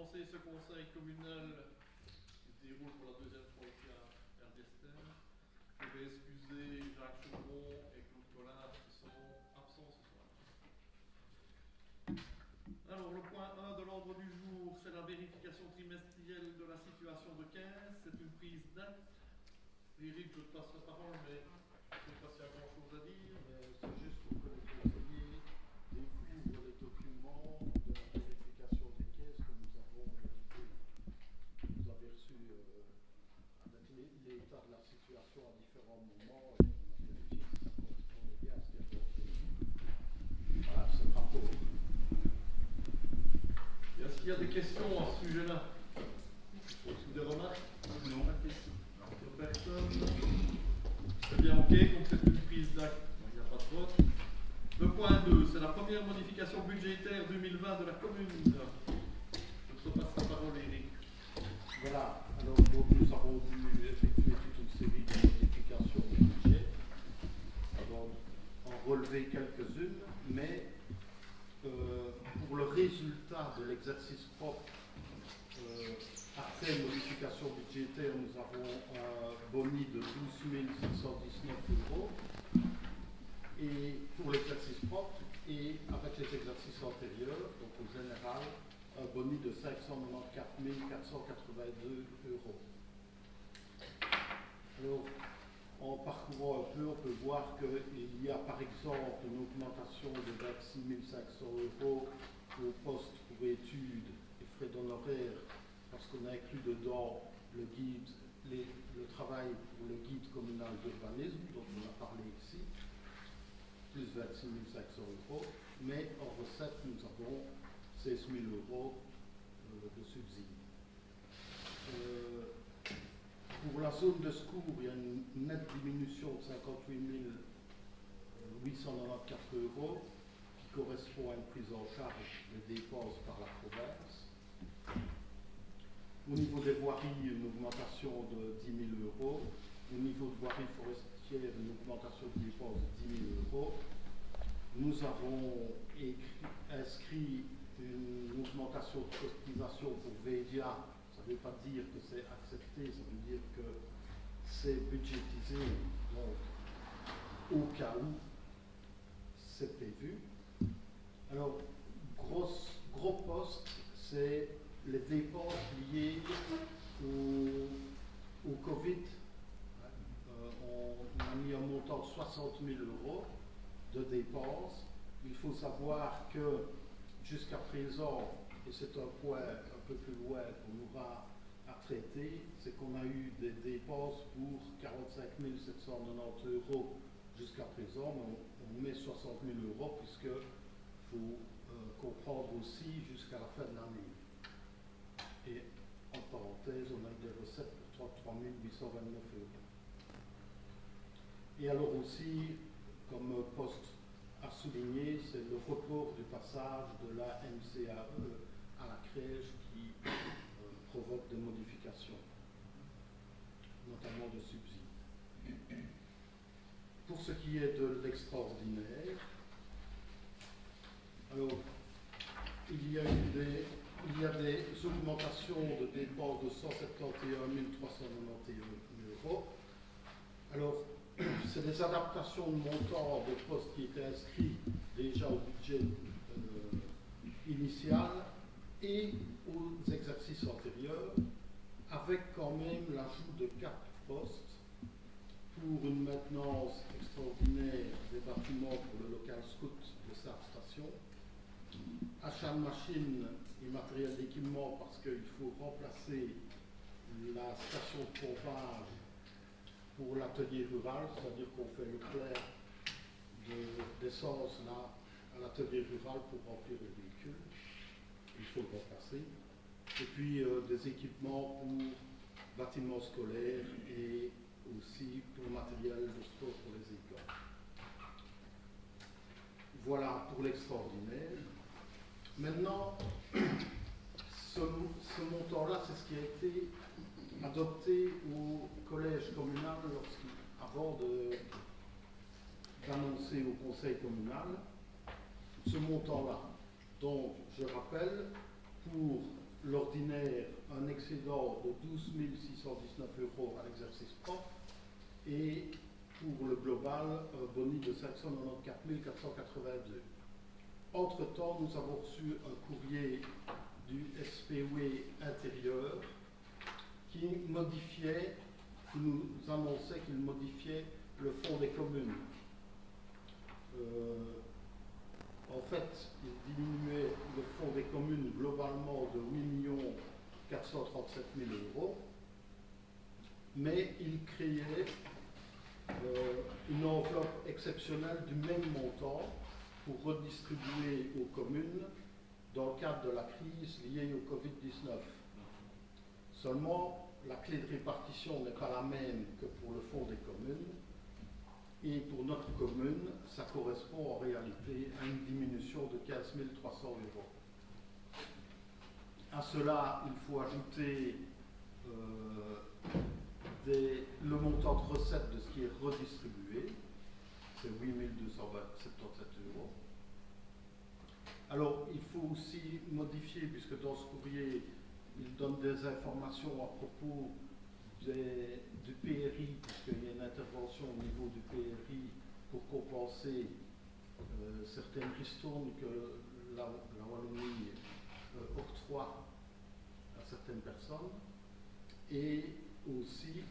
commencer ce conseil communal qui se déroule pour la deuxième fois ici à Erdestem. Je vais excuser Jacques Chaumont et Claude Collard qui sont absents ce soir. Alors, le point 1 de l'ordre du jour, c'est la vérification trimestrielle de la situation de 15. C'est une prise d'acte. Éric, je te passe la parole, mais je ne sais pas s'il y a grand-chose à dire. C'est juste pour que les conseillers découvrent les documents de la vérification des caisses que nous avons réalisé. Vous avez reçu avec l'état de la situation à différents moments et on a vérifié si ça correspondait bien à ce qu'il y avait. Voilà, c'est le rapport. Est-ce qu'il y a des questions à ce sujet-là? Des remarques? Non. Personne? C'est bien ok, donc c'est une prise d'acte, il n'y a pas de vote. Le point 2, c'est la première modification budgétaire 2020 de la commune. Je te passe la parole, Eric. Voilà, alors donc, nous avons dû effectuer toute une série de modifications du budget. Alors, en relever quelques-unes, mais pour le résultat de l'exercice propre, après modification budgétaire, nous avons un boni de 12 619 €. Et pour l'exercice propre, et avec les exercices antérieurs, donc au général, un boni de 594 482 €. Alors, en parcourant un peu, on peut voir qu'il y a par exemple une augmentation de 26 500 € au poste pour études et frais d'honoraires, parce qu'on a inclus dedans le guide, le travail pour le guide communal d'urbanisme, dont on a parlé ici, plus 26 500 €, mais en recette, nous avons 16 000 € de subsides. Pour la zone de secours, il y a une nette diminution de 58 894 € qui correspond à une prise en charge des dépenses par la province. Au niveau des voiries, une augmentation de 10 000 €. Au niveau de voiries forestières, une augmentation de dépenses de 10 000 €. Nous avons inscrit une augmentation de cotisation pour VEDIA. Ça ne veut pas dire que c'est accepté, ça veut dire que c'est budgétisé, donc au cas où c'est prévu. Alors, gros poste, c'est les dépenses liées au Covid. On a mis un montant de 60 000 € de dépenses. Il faut savoir que jusqu'à présent, et c'est un point un peu plus loin qu'on aura à traiter, c'est qu'on a eu des dépenses pour 45 790 € jusqu'à présent, mais on met 60 000 € puisqu'il faut comprendre aussi jusqu'à la fin de l'année. Et en parenthèse, on a eu des recettes pour 33 829 €. Et alors aussi, comme poste à souligner, c'est le report du passage de la MCAE à la crèche qui provoque des modifications, notamment de subsides. Pour ce qui est de l'extraordinaire, alors il y a des augmentations de dépenses de 171 391 €. Alors, c'est des adaptations de montants de postes qui étaient inscrits déjà au budget initial et aux exercices antérieurs, avec quand même l'ajout de 4 postes pour une maintenance extraordinaire des bâtiments pour le local scout de sa station, achat de machines et matériel d'équipement parce qu'il faut remplacer la station de pompage pour l'atelier rural, c'est-à-dire qu'on fait le plein d'essence là à l'atelier rural pour remplir les véhicules. Il faut le remplacer. Et puis des équipements pour bâtiments scolaires et aussi pour matériel de sport pour les écoles. Voilà pour l'extraordinaire. Maintenant, ce montant-là, c'est ce qui a été adopté au collège communal avant d'annoncer au conseil communal ce montant-là. Donc, je rappelle, pour l'ordinaire un excédent de 12 619 € à l'exercice propre et pour le global un boni de 594 482. Entre-temps, nous avons reçu un courrier du SPW intérieur qui nous annonçait qu'il modifiait le fonds des communes. En fait, il diminuait le fonds des communes globalement de 8 437 000 €, mais il créait une enveloppe exceptionnelle du même montant pour redistribuer aux communes dans le cadre de la crise liée au Covid-19. Seulement, la clé de répartition n'est pas la même que pour le fonds des communes. Et pour notre commune, ça correspond en réalité à une diminution de 15 300 €. À cela, il faut ajouter le montant de recettes de ce qui est redistribué, c'est 8 277 €. Alors, il faut aussi modifier, puisque dans ce courrier, il donne des informations à propos du PRI, puisqu'il y a une intervention au niveau du PRI pour compenser certaines ristournes que la Wallonie octroie à certaines personnes, et aussi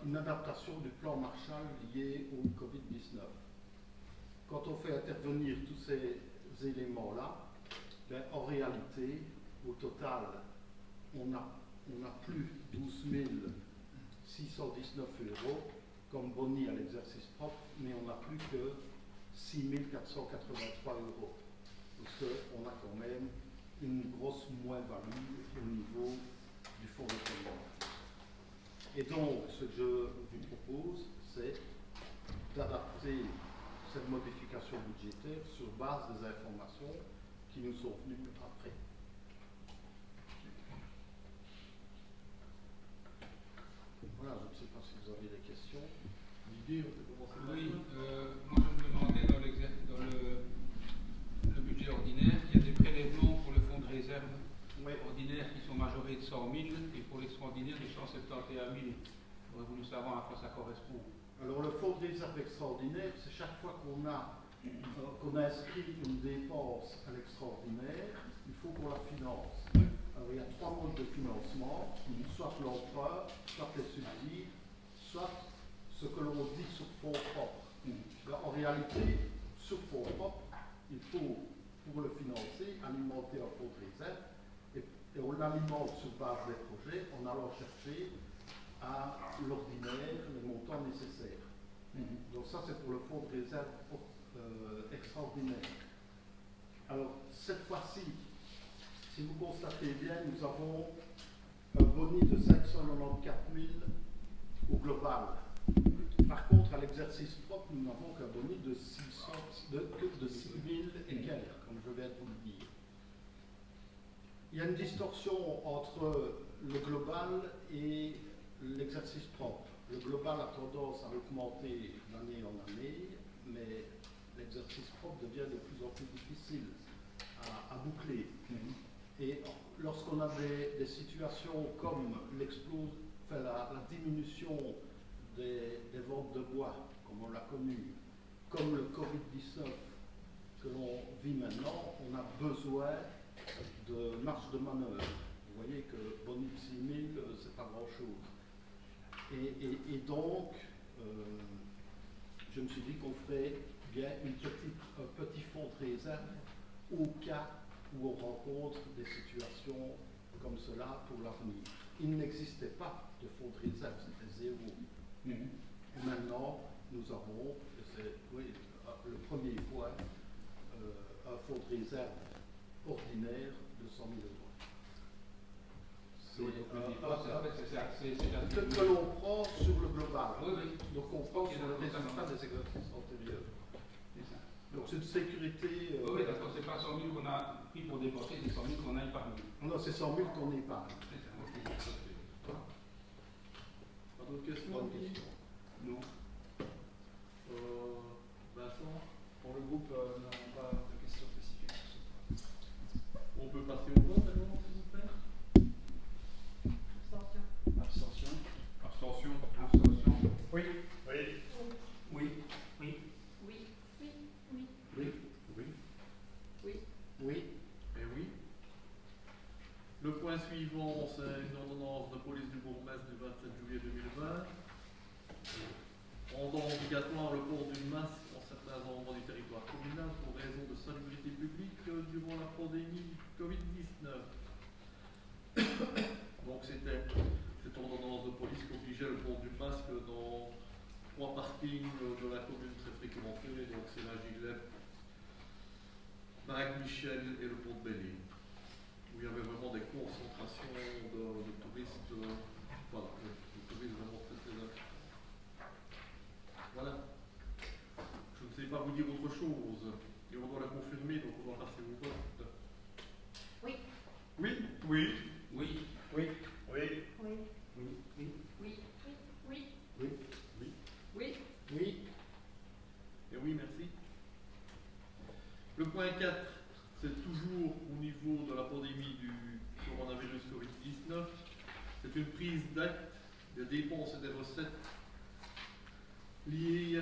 une adaptation du plan Marshall lié au Covid-19. Quand on fait intervenir tous ces éléments-là, ben, en réalité, au total, on n'a plus 12 619 € comme boni à l'exercice propre, mais on n'a plus que 6 483 €. Parce qu'on a quand même une grosse moins-value au niveau du fonds de commun. Et donc, ce que je vous propose, c'est d'adapter cette modification budgétaire sur base des informations qui nous sont venues après. Voilà, je ne sais pas si vous avez des questions. L'idée, on peut commencer par Oui, moi je me demandais dans le budget ordinaire, il y a des prélèvements pour le fonds de réserve ordinaire qui sont majorés de 100 000 et pour l'extraordinaire de 171 000. J'aurais voulu savoir à quoi ça correspond. Alors le fonds de réserve extraordinaire, c'est chaque fois qu'on a inscrit une dépense à l'extraordinaire, il faut qu'on la finance. Alors il y a 3 modes de financement, soit l'emprunt, soit les subsides, soit ce que l'on dit sur fonds propres. En réalité, sur fonds propres, il faut, pour le financer, alimenter un fonds de réserve, et on l'alimente sur base des projets en allant chercher à l'ordinaire les montants nécessaires. Donc ça, c'est pour le fonds de réserve extraordinaire. Alors, cette fois-ci, si vous constatez bien, nous avons un boni de 594 000 au global. Par contre, à l'exercice propre, nous n'avons qu'un boni de 6 000 et quelques, comme je viens de vous le dire. Il y a une distorsion entre le global et l'exercice propre. Le global a tendance à augmenter d'année en année, mais l'exercice propre devient de plus en plus difficile à boucler. Et lorsqu'on a des situations comme la diminution des ventes de bois, comme on l'a connu, comme le Covid-19 que l'on vit maintenant, on a besoin de marge de manœuvre. Vous voyez que boni de 6 000, c'est pas grand-chose. Et donc, je me suis dit qu'on ferait bien un petit fonds de réserve au cas où on rencontre des situations comme cela pour l'avenir. Il n'existait pas de fonds de réserve, c'était 0. Et maintenant, nous avons, le premier point, un fonds de réserve ordinaire de 100 000 €. C'est que l'on prend sur le global. Donc on prend sur le résultat des exercices antérieurs. Donc c'est une sécurité. Oui, d'accord, c'est pas 100 000 qu'on a pris pour dépenser, c'est 100 000 qu'on a épargné. Non, c'est 100 000 qu'on épargne. Pas d'autres questions? Non. Vincent? Pour le groupe, nous n'avons pas de questions spécifiques sur ce point. rendant obligatoire le port du masque dans certains endroits du territoire communal pour raison de salubrité publique durant la pandémie Covid-19. Donc c'était cette ordonnance de police qui obligeait le port du masque dans 3 parkings de la commune très fréquentés, donc c'est la Gillette, Marc-Michel et le pont de Belley, où il y avait vraiment des concentrations de touristes, voilà, de touristes vraiment très très importants. Voilà. Je ne sais pas vous dire autre chose, et on doit la confirmer, donc on va passer au vote. Oui. Oui. Oui. Oui. Oui. Oui. Oui. Oui. Oui. Oui. Oui. Oui. Oui. Oui. Oui. Et oui, merci. Le point 4, c'est toujours au niveau de la pandémie du coronavirus Covid-19. C'est une prise d'acte des dépenses et des recettes liées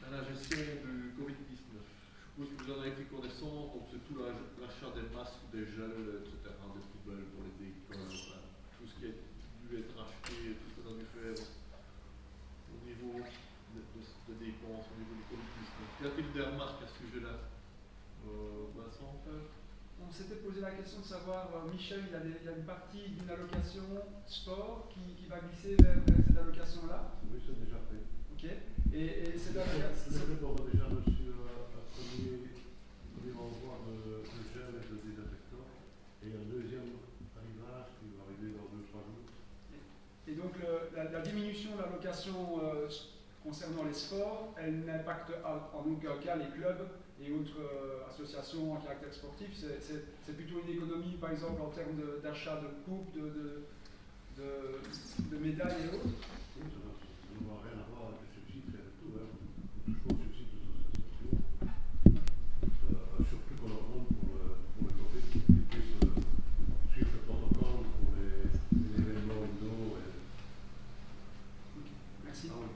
à la gestion du Covid-19. Je suppose que vous en avez pris connaissance, donc c'est tout l'achat des masques, des gels, etc., des poubelles pour les écoles, enfin, tout ce qui a dû être acheté, tout ce qu'on a dû faire au niveau de dépenses, au niveau du Covid-19. Y a-t-il des remarques à ce sujet-là, Vincent? On s'était posé la question de savoir, Michel, il y a une partie d'une allocation sport qui va glisser vers cette allocation-là. Oui, c'est déjà fait. Ok. Et cette allocation. On a déjà reçu un premier envoi de gel et de désinfectant, et un deuxième arrivage qui va arriver dans 2-3 jours. Et donc la diminution de l'allocation concernant les sports, elle n'impacte en aucun cas les clubs et autres associations à caractère sportif. C'est plutôt une économie, par exemple, en termes d'achat de coupes, de médailles et autres. Oui, ça n'a rien à voir avec le subside, rien du tout. Hein. Toujours subside aux associations. Surtout qu'on leur demande pour le Covid, qu'ils puissent suivre le protocole pour les événements indoor. Merci. Ah, oui,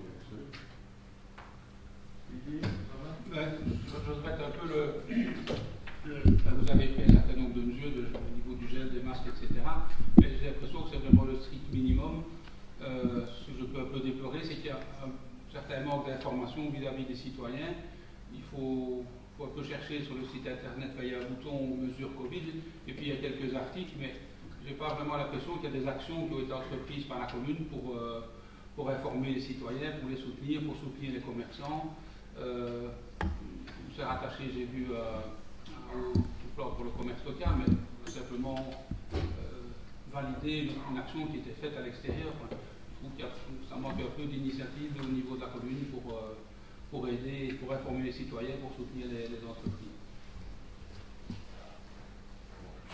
Didier, ça va? Je regrette un peu vous avez pris un certain nombre de mesures au niveau du gel, des masques, etc. Mais j'ai l'impression que c'est vraiment le strict minimum. Ce que je peux un peu déplorer, c'est qu'il y a un certain manque d'information vis-à-vis des citoyens. Il faut un peu chercher sur le site internet, il y a un bouton mesure Covid, et puis il y a quelques articles, mais je n'ai pas vraiment l'impression qu'il y a des actions qui ont été entreprises par la commune pour informer les citoyens, pour les soutenir, pour soutenir les commerçants. C'est rattaché, j'ai vu, au plan pour le commerce local, mais simplement valider une action qui était faite à l'extérieur. Je trouve que ça manque un peu d'initiative au niveau de la commune pour aider, pour informer les citoyens, pour soutenir les entreprises.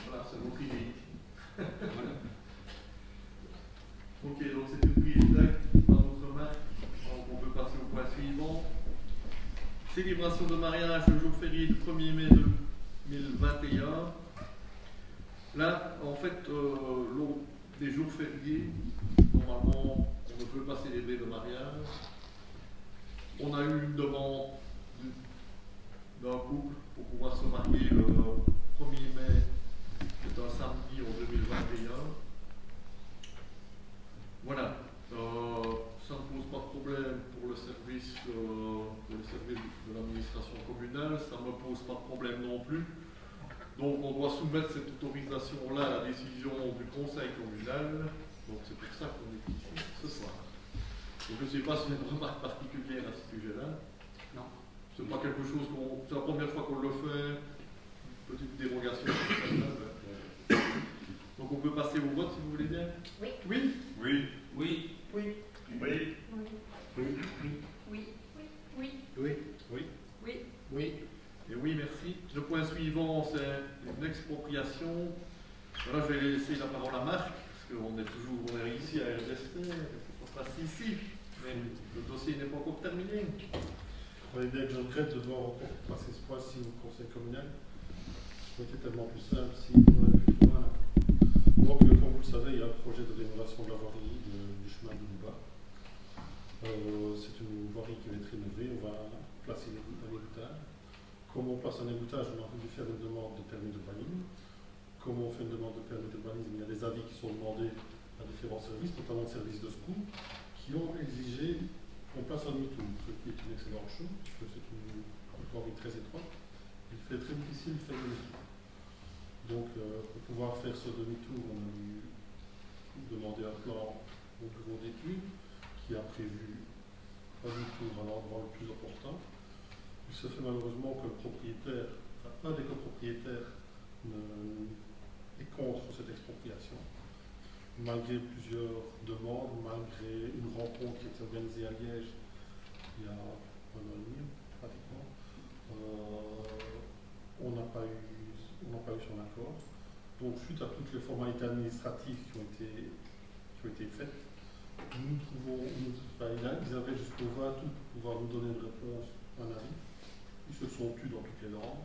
Voilà, c'est mon privé. Voilà. Ok, donc c'est une prise d'acte par notre marque. Donc on peut passer au point suivant. Célébration de mariage le jour férié du 1er mai 2021. Là, en fait, lors des jours fériés, normalement, on ne peut pas célébrer de mariage. On a eu une demande d'un couple pour pouvoir se marier le 1er mai, c'est un samedi en 2021. Voilà. Ça ne pose pas de problème pour le service de l'administration communale, ça ne me pose pas de problème non plus. Donc on doit soumettre cette autorisation-là à la décision du conseil communal. Donc c'est pour ça qu'on est ici ce soir. Donc je ne sais pas si y a une remarque particulière à ce sujet-là. Non. C'est pas quelque chose c'est la première fois qu'on le fait. Une petite dérogation. Donc on peut passer au vote si vous voulez bien. Oui. Oui. Oui. Oui. Oui. Oui. Oui. Oui. Oui. Oui. Oui. Oui. Oui. Et oui, merci. Le point suivant, c'est une expropriation. Voilà, je vais laisser la parole à Marc, parce qu'on est ici à RST, on passe ici, mais le dossier n'est pas encore terminé. Oui, bien que je regrette de devoir encore passer ce point-ci au conseil communal. Ça aurait été tellement plus simple si on avait pu le voir. Donc, comme vous le savez, il y a un projet de rénovation de la voirie du chemin de Louba. C'est une voirie qui va être rénovée. On va placer un égouttage. Comme on place un égouttage, on a dû faire une demande de permis d'urbanisme. Comme on fait une demande de permis d'urbanisme, il y a des avis qui sont demandés à différents services, notamment le service de secours, qui ont exigé On passe en demi-tour, ce qui est une excellente chose, puisque c'est une voirie très étroite. Il fait très difficile de faire demi-tour. Donc, pour pouvoir faire ce demi-tour, on a dû demander un plan au bureau d'études qui a prévu un demi-tour à l'endroit le plus important. Il se fait malheureusement que le propriétaire, un des copropriétaires est contre cette expropriation. Malgré plusieurs demandes, malgré une rencontre qui a été organisée à Liège il y a un an et demi, pratiquement, on n'a pas eu son accord. Donc, suite à toutes les formalités administratives qui ont été faites, ils avaient jusqu'au 20 août pour pouvoir nous donner une réponse, un avis. Ils se sont tus dans toutes les langues.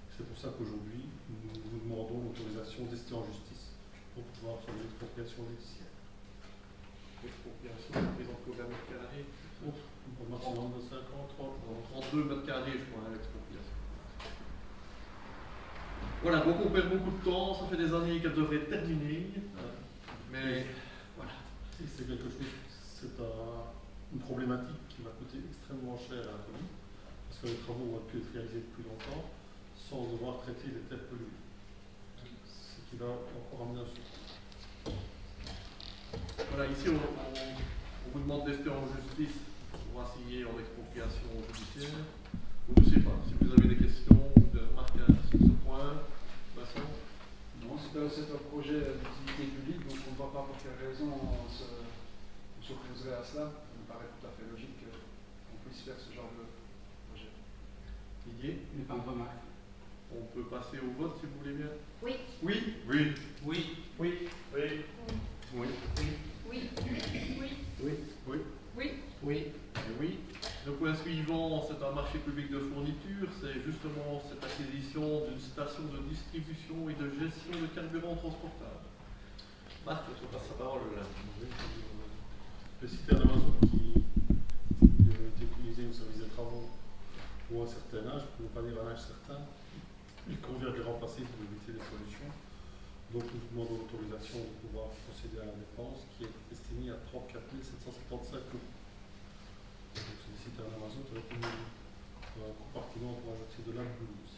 C'est pour ça qu'aujourd'hui, nous vous demandons l'autorisation d'ester en justice pour pouvoir faire l'expropriation judiciaire. L'expropriation représente combien de mètres carrés? Au maximum de 50, 30, 32 mètres carrés, je crois, l'expropriation. Voilà, donc on perd beaucoup de temps, ça fait des années qu'elle devrait être terminée, mais voilà. c'est quelque chose, c'est une problématique qui va coûter extrêmement cher à la commune, parce que les travaux ont pu être réalisés depuis longtemps sans devoir traiter les terres polluées. Ce qui va encore amener un sou. Voilà, ici on vous demande d'ester en justice pour assigner en expropriation judiciaire. Je ne sais pas si vous avez des questions ou des remarques sur ce point. Vincent? Non, c'est un projet d'utilité publique, donc on ne voit pas pour quelle raison on s'opposerait à cela. Ça me paraît tout à fait logique qu'on puisse faire ce genre de projet. Didier? Il n'est pas de remarque. On peut passer au vote si vous voulez bien. Oui. Oui. Oui. Oui. Oui. Oui. Oui. Oui. Oui. Oui. Oui. Oui. Oui. Et oui. Le point suivant, c'est un marché public de fourniture. C'est justement cette acquisition d'une station de distribution et de gestion de carburant transportable. Marc, je te passe la parole là. Le citerne Amazon qui a été utilisé au service des travaux pour un certain âge, pour ne pas dire un âge certain, il convient de les remplacer pour éviter les pollutions. Donc nous demandons l'autorisation de pouvoir procéder à la dépense qui est estimée à 34 775 €. Donc c'est des citernes Amazon avec un compartiment pour ajouter de la blouse.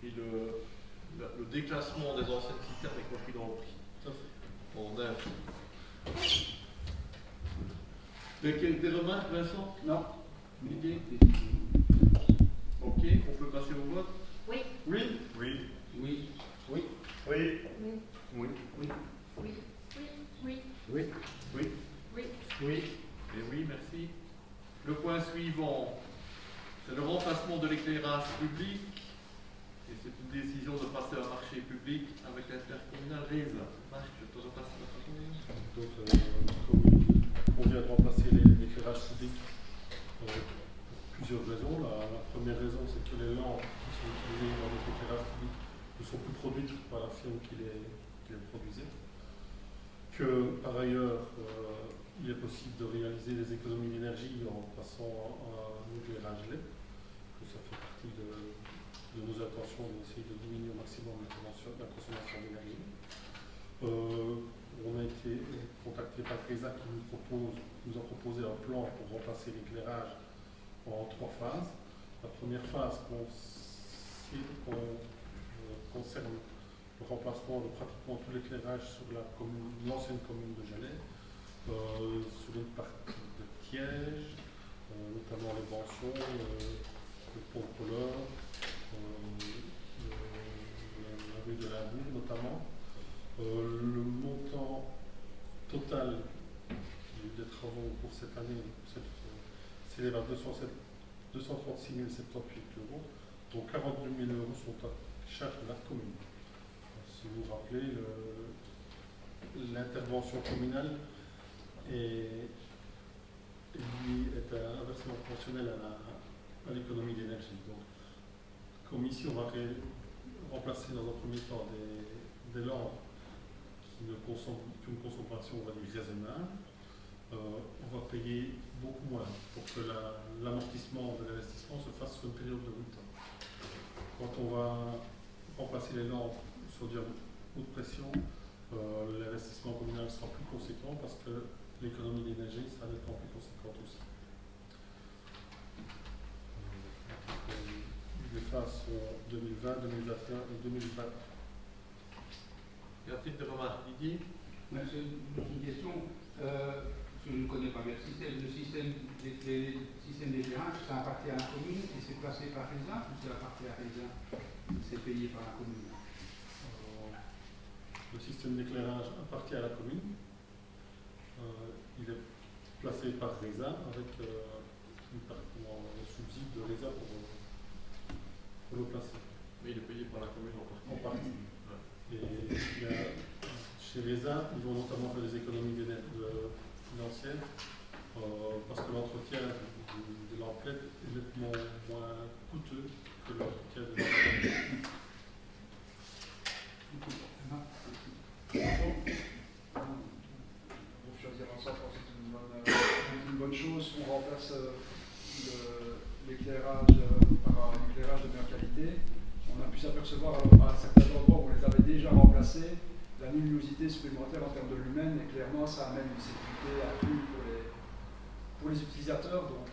Et le déclassement des anciennes citernes est compris dans le prix. Tout à fait. En neuf. Des remarques, Vincent? Non. Didier? Ok, on peut passer au vote? Oui. Oui. Oui. Oui. Oui. Oui. Oui. Oui. Oui. Oui. Oui. Oui. Oui. Oui. Oui. Et oui, merci. Le point suivant, c'est le remplacement de l'éclairage public. Et c'est une décision de passer un marché public avec l'intercommunal Reza. Marc, je te repasse la parole. Donc, on vient de remplacer l'éclairage public pour plusieurs raisons. La première raison, c'est que les lampes qui sont utilisées dans notre éclairage public ne sont plus produites par la firme qui les produisait. Que par ailleurs, il est possible de réaliser des économies d'énergie en passant à un éclairage LED. Que ça fait partie de nos intentions d'essayer de diminuer au maximum la consommation d'énergie. On a été contacté par Reza qui nous a proposé un plan pour remplacer l'éclairage en 3 phases. La première phase concerne le remplacement de pratiquement tout l'éclairage sur l'ancienne commune de Jalais, sur une partie de Tiège, notamment les Bançons, le pont Colleur, la rue de la Bourg notamment. Le montant total des travaux pour cette année s'élève à 236 078 €. Donc 42 000 € sont à charge de la commune. Si vous vous rappelez, l'intervention communale est inversement proportionnelle à l'économie d'énergie. Donc, comme ici, on va remplacer dans un premier temps des lampes qui ont une consommation, on va dire, raisonnable. On va payer beaucoup moins pour que l'amortissement de l'investissement se fasse sur une période de 8 ans. Quand on va remplacer les lampes sodium haute pression, l'investissement communal sera plus conséquent parce que l'économie d'énergie sera nettement plus conséquente aussi. Les phases sont 2020, 2021 et 2020. Y a-t-il des remarques, Didier? Mais c'est une question, je ne connais pas bien le système d'éclairage, ça appartient à la commune et c'est placé par RESA ou c'est appartient à RESA, c'est payé par la commune? Le système d'éclairage appartient à la commune. Il est placé par RESA avec le subside de RESA pour le placer. Mais il est payé par la commune en partie. En partie. Et chez RESA, ils vont notamment faire des économies financières parce que l'entretien de l'enquête est nettement moins coûteux que l'entretien de l'enquête. Pour choisir ensemble, c'est une bonne chose qu'on remplace l'éclairage par un éclairage de meilleure qualité. On a pu s'apercevoir à certains endroits où on les avait déjà remplacés, la luminosité supplémentaire en termes de lumen, et clairement ça amène une sécurité accrue pour les utilisateurs. Donc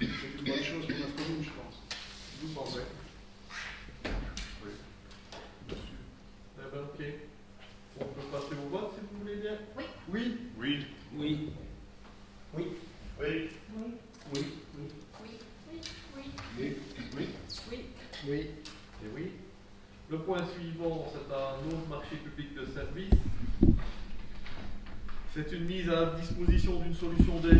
c'est une bonne chose pour notre commune, je pense. Vous pensez? Oui. Eh ben, ok. On peut passer au vote si vous voulez bien. Oui. Oui. Oui. Oui. Oui. Oui. Oui. Oui. Oui. Oui. Oui. Oui. Oui. Et oui. Le point suivant, c'est un autre marché public de services. C'est une mise à disposition d'une solution de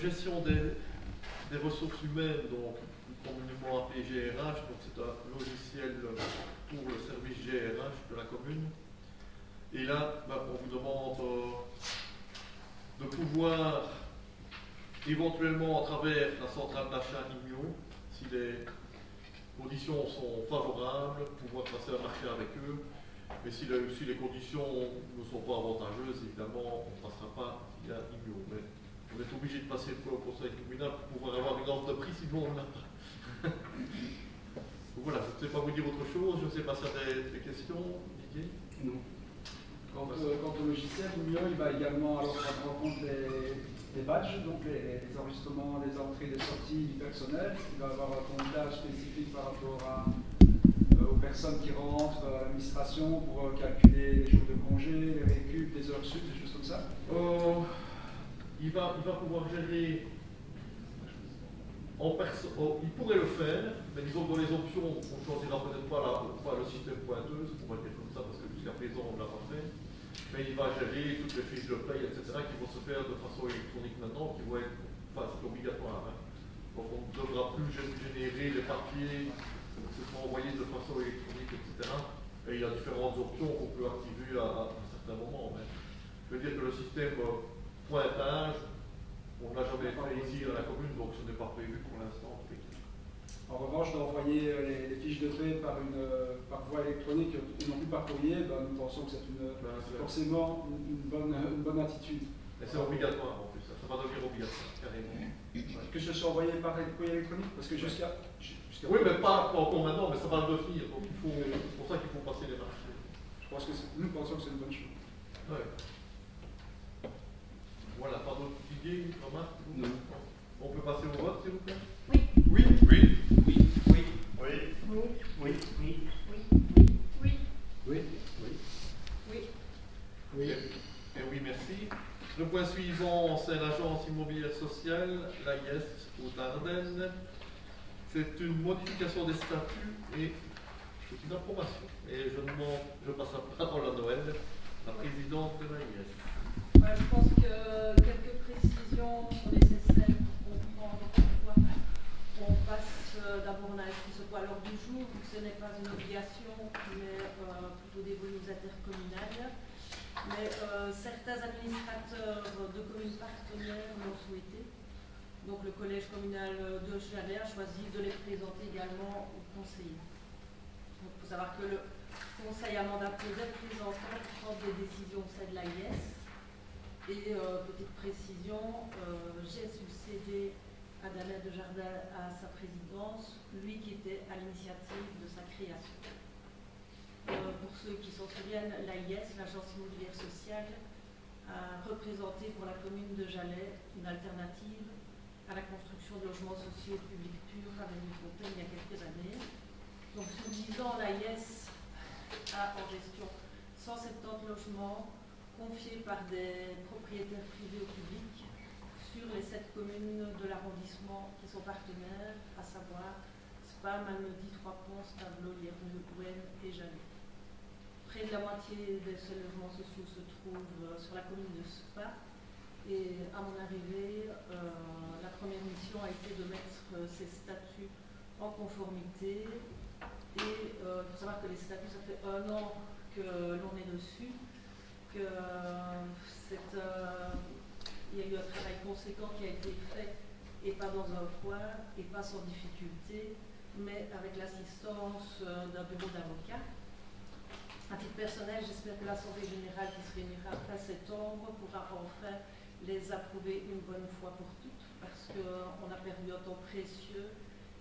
gestion des ressources humaines, donc communément appelé GRH. Donc c'est un logiciel pour le service GRH de la commune. Et là, on vous demande de pouvoir éventuellement à travers la centrale d'achat IMIO, si les conditions sont favorables, pouvoir passer un marché avec eux. Mais si les conditions ne sont pas avantageuses, évidemment, on ne passera pas via IMIO. Mais on est obligé de passer pour le conseil communal pour pouvoir avoir une offre de prix, sinon on n'a pas. Donc voilà, je ne sais pas vous dire autre chose, je ne sais pas si vous avez des questions, Didier. Non. Quant au logiciel, IMIO, il va également alors prendre en compte les badges, donc les enregistrements, les entrées, les sorties du personnel. Il va avoir un comptage spécifique par rapport aux personnes qui rentrent à l'administration pour calculer les jours de congé, les récup, les heures sup, des choses comme ça. Il va pouvoir gérer il pourrait le faire, mais disons que dans les options, on ne choisira peut-être pas le système pointeuse, on va le dire comme ça, parce que jusqu'à présent on ne l'a pas fait. Mais il va gérer toutes les fiches de paye, etc., qui vont se faire de façon électronique maintenant, qui vont être obligatoires. Hein. Donc on ne devra plus générer les papiers, qui seront envoyés de façon électronique, etc. Et il y a différentes options qu'on peut activer à certains moments. Mais je veux dire que le système pointage, on ne l'a jamais fait ici à la commune, donc ce n'est pas prévu pour l'instant. En revanche, d'envoyer les fiches de paie par voie électronique et non plus par courrier, nous pensons que c'est forcément une bonne attitude. Et c'est obligatoire en plus, ça va devenir obligatoire, carrément. Que ce soit envoyé par courrier électronique, parce que jusqu'à oui, mais pas encore maintenant, mais ça va le devenir, donc c'est pour ça qu'il faut passer les marchés. Nous pensons que c'est une bonne chose. Ouais. Voilà, pas d'autres idées, remarques? Non. On peut passer au vote, s'il vous plaît? Oui. Oui. Oui. Oui. Oui. Oui. Oui. Oui. Oui. Oui. Oui. Oui. Oui. Et oui, merci. Le point suivant, c'est l'agence immobilière sociale, l'AIS, aux Ardennes. C'est une modification des statuts et c'est une approbation. Et je passe la parole à Noël, la présidente de l'AIS. Je pense que quelques précisions sont nécessaires pour comprendre pourquoi on passe d'abord on a inscrit ce point à l'ordre du jour, vu que ce n'est pas une obligation, mais plutôt dévolu aux intercommunales. Mais certains administrateurs de communes partenaires l'ont souhaité. Donc le collège communal de Chalais a choisi de les présenter également aux conseillers. Il faut savoir que le conseil à mandat posé présente pour prendre des décisions au sein de l'AIS. Et petite précision, j'ai succédé à Damien Desjardins à sa présidence, lui qui était à l'initiative de sa création. Pour ceux qui s'en souviennent, l'AIS, l'Agence immobilière sociale, a représenté pour la commune de Jalais une alternative à la construction de logements sociaux de public avenue Fontaine il y a quelques années. Donc sur 10 ans, l'AIS a en gestion 170 logements confiés par des propriétaires privés au public sur les 7 communes de l'arrondissement qui sont partenaires, à savoir Spa, Malmedy, Trois-Ponts, Tableau, Liernu, Gouenne et Jalais. Près de la moitié de ces logements sociaux se trouvent sur la commune de Spa. Et à mon arrivée, la première mission a été de mettre ces statuts en conformité. Et il faut savoir que les statuts, ça fait 1 an que l'on est dessus, qu'il y a eu un travail conséquent qui a été fait, et pas dans un coin, et pas sans difficulté, mais avec l'assistance d'un bureau d'avocats. À titre personnel, j'espère que l'Assemblée générale qui se réunira fin septembre pourra enfin les approuver une bonne fois pour toutes, parce qu'on a perdu un temps précieux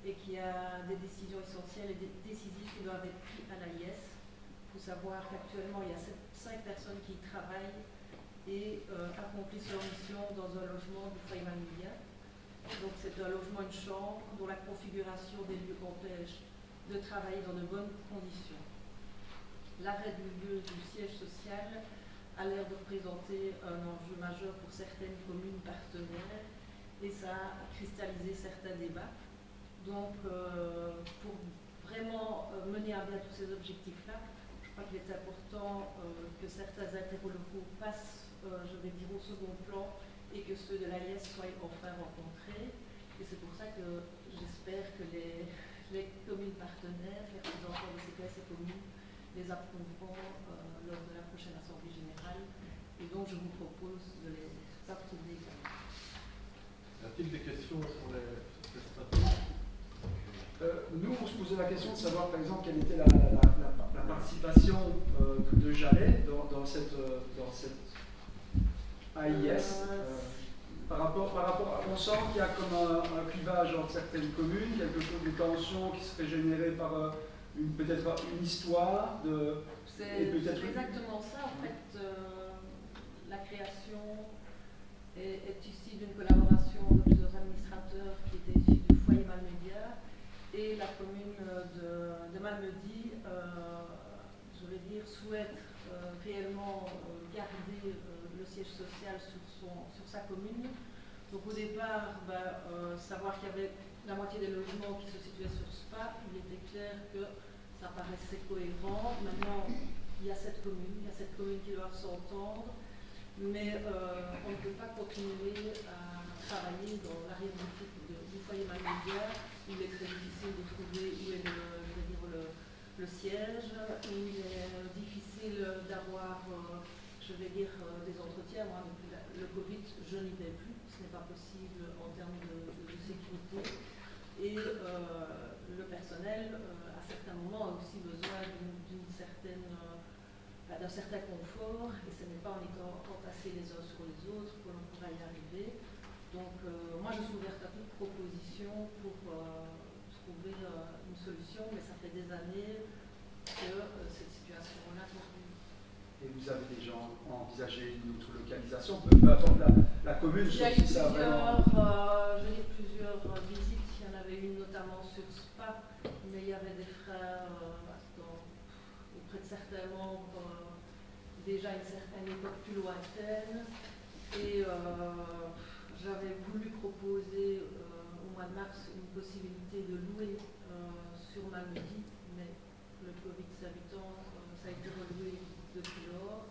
et qu'il y a des décisions essentielles et des décisions qui doivent être prises à l'AIS. Il faut savoir qu'actuellement, il y a 5 personnes qui y travaillent et accomplissent leur mission dans un logement du foyer Malmedy. Donc c'est un logement, une chambre, dont la configuration des lieux empêche de travailler dans de bonnes conditions. L'arrêt du lieu du siège social a l'air de représenter un enjeu majeur pour certaines communes partenaires et ça a cristallisé certains débats. Donc, pour vraiment mener à bien tous ces objectifs-là, je crois qu'il est important que certains intérêts locaux passent, je vais dire, au second plan et que ceux de l'AIS soient enfin rencontrés. Et c'est pour ça que j'espère que les communes partenaires, les représentants de CPS et communes, les approuveront lors de la prochaine Assemblée générale. Et donc, je vous propose de les approuver également. Y a-t-il des questions sur ces statuts? Nous, on se posait la question de savoir, par exemple, quelle était la participation de Jalais dans cette AIS. Par rapport à, on sent qu'il y a comme un clivage entre certaines communes, quelque chose de tension qui serait généré par peut-être une histoire de. C'est exactement ça, en fait. La création est issue d'une collaboration de plusieurs administrateurs qui étaient issus du foyer Malmedy et la commune de Malmedy, je vais dire, souhaite réellement garder le siège social sur sa commune. Donc au départ, savoir qu'il y avait la moitié des logements qui se situaient sur Spa, il était clair que ça paraissait cohérent. Maintenant, il y a 7 communes qui doivent s'entendre, mais on ne peut pas continuer à travailler dans l'arrière-boutique du foyer Malmedy. Il est très difficile de trouver où est le siège, il est difficile d'avoir, je vais dire, des entretiens. Moi, depuis le Covid, je n'y vais plus, ce n'est pas possible en termes de sécurité. Et le personnel, à certains moments, a aussi besoin d'un certain confort, et ce n'est pas en étant entassés les uns sur les autres que l'on pourra y arriver. Donc, moi, je suis ouverte à toute proposition pour trouver une solution, mais ça fait des années que cette situation-là continue. Et vous avez déjà envisagé une autre localisation, peu importe la commune, il y a eu plusieurs visites. Il y en avait une notamment sur Spa, mais il y avait des frères auprès de certains membres déjà à une certaine époque plus lointaine. Et j'avais voulu proposer au mois de mars une possibilité de louer sur Malmedy, mais le Covid s'habitant, ça a été reloué depuis lors.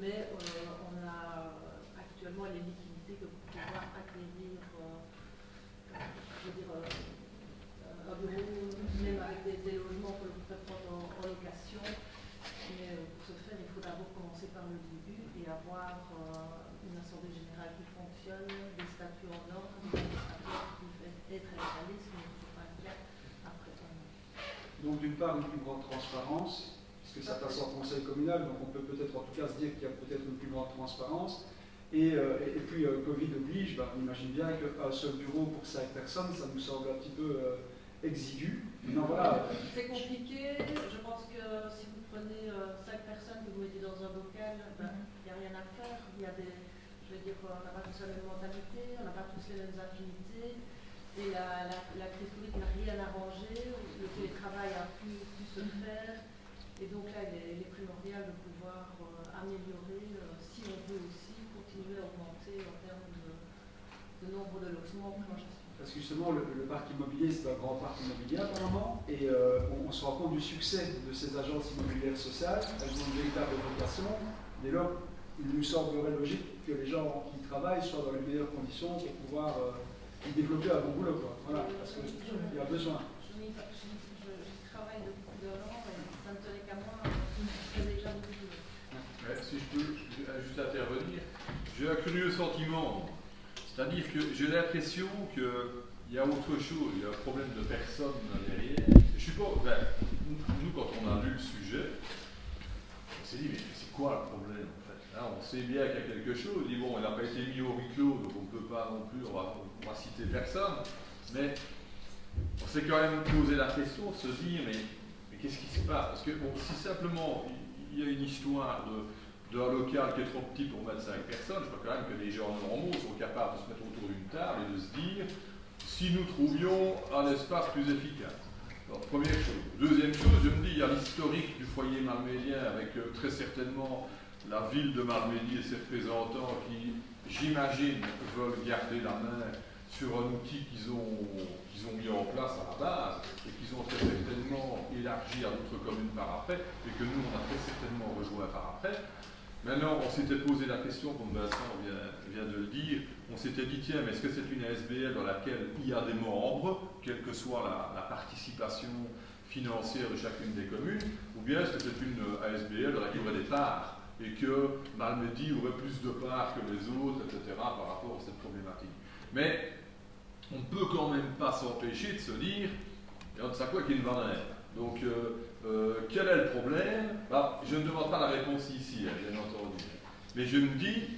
Mais on a actuellement les liquidités que pour pouvoir acquérir un bureau, même avec des logements que l'on peut prendre en location. Mais pour ce faire, il faut d'abord commencer par le début et avoir une assemblée générale qui fonctionne, des statuts en ordre, des administrateurs qui peuvent être installés, ce qui n'est toujours pas le cas après un an. Donc d'une part, une plus grande transparence, puisque ça passe en conseil communal, donc on peut peut-être en tout cas se dire qu'il y a peut-être une plus grande transparence. Et puis Covid oblige, on imagine bien qu'un seul bureau pour 5 personnes, ça nous semble un petit peu exigu. Maintenant, voilà. C'est compliqué. Je pense que si vous prenez 5 personnes que vous mettez dans un bocal, il n'y a rien à faire. Il y a des, je veux dire, on n'a pas tous la même mentalité, on n'a pas tous les mêmes affinités. Et la crise Covid n'a rien arrangé. Le télétravail a pu se faire. Et donc là, il est primordial de pouvoir améliorer, si on veut aussi continuer à augmenter en termes de nombre de logements. Parce que justement, le parc immobilier, c'est un grand parc immobilier apparemment, et on se rend compte du succès de ces agences immobilières sociales. Elles ont une véritable vocation. Dès lors, il nous semblerait logique que les gens qui travaillent soient dans les meilleures conditions pour pouvoir développer un bon boulot, quoi. Voilà, parce qu'il y a besoin. Je travaille depuis 2 ans, et ça ne tenait qu'à moi, je faisais déjà beaucoup de boulot. Si je peux juste intervenir, j'ai un curieux sentiment. C'est-à-dire que j'ai l'impression qu'il y a autre chose, il y a un problème de personne derrière. Je suis pas, nous, quand on a lu le sujet, on s'est dit, mais c'est quoi le problème en fait? Là, on sait bien qu'il y a quelque chose, on dit, bon, il n'a pas été mis au huis clos, donc on ne peut pas non plus, on va citer personne, mais on s'est quand même posé la question de se dire, mais qu'est-ce qui se passe? Parce que, bon, si simplement il y a une histoire d'un local qui est trop petit pour mettre 5 personnes, je crois quand même que les gens normaux sont capables de se mettre autour d'une table et de se dire si nous trouvions un espace plus efficace. Alors, première chose. Deuxième chose, je me dis, il y a l'historique du foyer malmédien avec très certainement la ville de Malmedy et ses représentants qui, j'imagine, veulent garder la main sur un outil qu'ils ont mis en place à la base et qu'ils ont très certainement élargi à d'autres communes par après et que nous, on a très certainement rejoint par après. Maintenant, on s'était posé la question, comme Vincent vient de le dire, on s'était dit, tiens, mais est-ce que c'est une ASBL dans laquelle il y a des membres, quelle que soit la participation financière de chacune des communes, ou bien est-ce que c'est une ASBL dans laquelle il y aurait des parts, et que Malmedy aurait plus de parts que les autres, etc., par rapport à cette problématique. Mais on ne peut quand même pas s'empêcher de se dire, et on ne sait quoi qu'il va en être. Donc, quel est le problème? Je ne demande pas la réponse ici, bien entendu. Mais je me dis,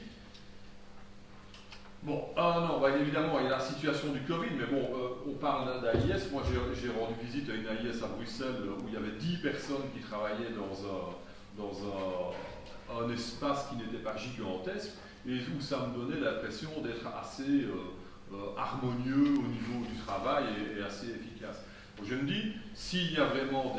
bon, non, évidemment, il y a la situation du Covid, mais bon, on parle d'AIS. Moi, j'ai rendu visite à une AIS à Bruxelles où il y avait 10 personnes qui travaillaient dans un espace qui n'était pas gigantesque et où ça me donnait l'impression d'être assez harmonieux au niveau du travail et assez efficace. Donc, je me dis, s'il y a vraiment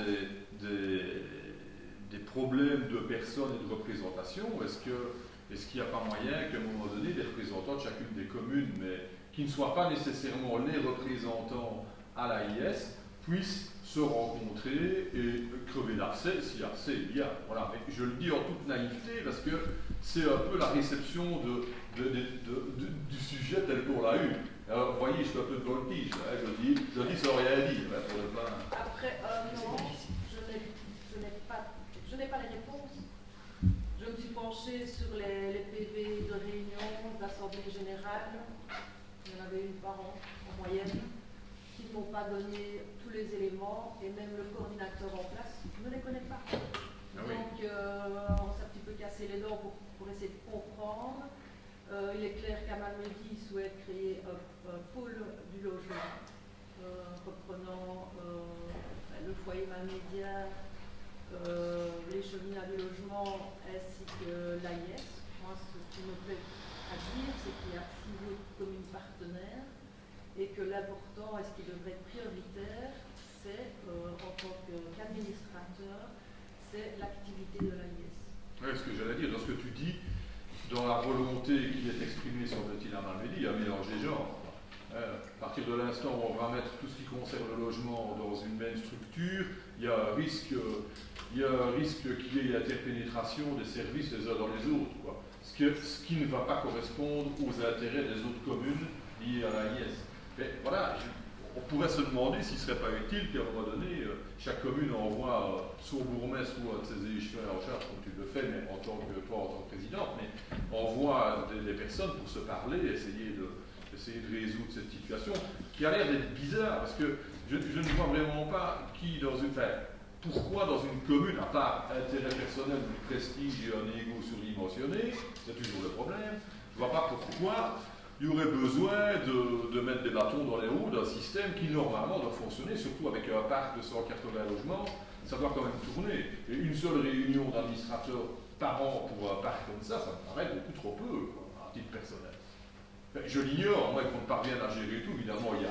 des problèmes de personnes et de représentation, est-ce qu'il n'y a pas moyen qu'à un moment donné, les représentants de chacune des communes, mais qui ne soient pas nécessairement les représentants à l'AIS, puissent se rencontrer et crever l'abcès, si abcès il y a. Voilà. Mais je le dis en toute naïveté, parce que c'est un peu la réception du sujet tel qu'on l'a eu. Alors, vous voyez, je suis un peu de voltige, je dis ça n'a rien dit. Pour le plan. Après, non, je n'ai pas les réponses. Je me suis penchée sur les PV de réunion d'Assemblée Générale. Il y en avait une par an, en moyenne, qui ne m'ont pas donné tous les éléments, et même le coordinateur en place ne les connaît pas. Ah oui. Donc, on s'est un petit peu cassé les dents pour essayer de comprendre. Il est clair qu'à Malmedy, il souhaite créer un pôle du logement, reprenant le foyer malmédien, les chemins du logement ainsi que l'AIS. Moi, ce qui me plaît à dire, c'est qu'il y a 6 autres communes partenaires et que l'important, et ce qui devrait être prioritaire, c'est, en tant qu'administrateur, c'est l'activité de l'AIS. Oui, ce que j'allais dire, dans ce que tu dis, dans la volonté qui est exprimée sur le à Malmedy, il y a un mélange des genres. À partir de l'instant où on va mettre tout ce qui concerne le logement dans une même structure, il y a un risque qu'il y ait l'interpénétration des services les uns dans les autres, quoi. Ce qui ne va pas correspondre aux intérêts des autres communes liées à l'AIS. Mais voilà, on pourrait se demander s'il ne serait pas utile qu'à un moment donné, chaque commune envoie son bourgmestre ou un de ses échevins en charge, comme tu le fais, mais en tant que présidente, mais envoie des personnes pour se parler, essayer de résoudre cette situation, qui a l'air d'être bizarre, parce que je ne vois vraiment pas pourquoi dans une commune, à part intérêt personnel, du prestige et un ego surdimensionné, c'est toujours le problème, je ne vois pas pourquoi il y aurait besoin de mettre des bâtons dans les roues d'un système qui normalement doit fonctionner, surtout avec un parc de 180 logements, ça doit quand même tourner. Et une seule réunion d'administrateurs par an pour un parc comme ça me paraît beaucoup trop peu, quoi, à titre personnel. Enfin, je l'ignore, moi, qu'on parvienne à gérer tout, évidemment, il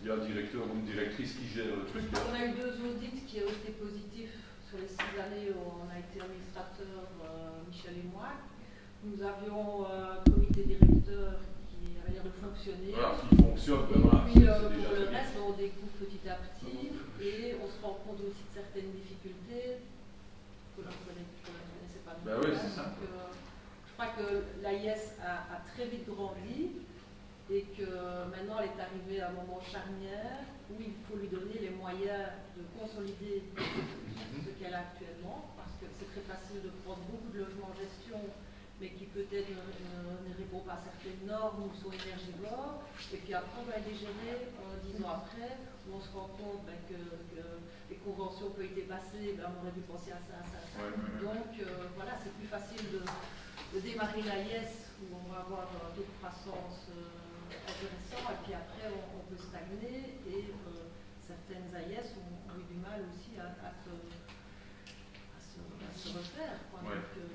y a un directeur ou une directrice qui gère le truc. On a eu 2 audits qui ont été positifs sur les 6 années où on a été administrateur, Michel et moi. Nous avions un comité directeur qui avait l'air de fonctionner. Voilà, qui fonctionne, Et voilà, puis c'est pour déjà le très reste, bien. on découvre petit à petit et on se rend compte aussi de certaines difficultés que l'on ne connaissait pas. Ben oui, c'est ça. Donc, je crois que l'AIS a très vite grandi et que maintenant elle est arrivée à un moment charnière où il faut lui donner les moyens de consolider ce qu'elle a actuellement, parce que c'est très facile de prendre beaucoup de logements en gestion mais qui peut-être ne répond pas à certaines normes ou sont énergivores, et puis après on va les gérer 10 ans après, où on se rend compte que les conventions ont été passées, on aurait dû penser à ça, à ça, à ça. Donc voilà, c'est plus facile de démarrer l'AIS, où on va avoir un taux de croissance intéressant, et puis après on peut stagner, et certaines AIS ont eu du mal aussi à se refaire. Quoi. Ouais. Donc,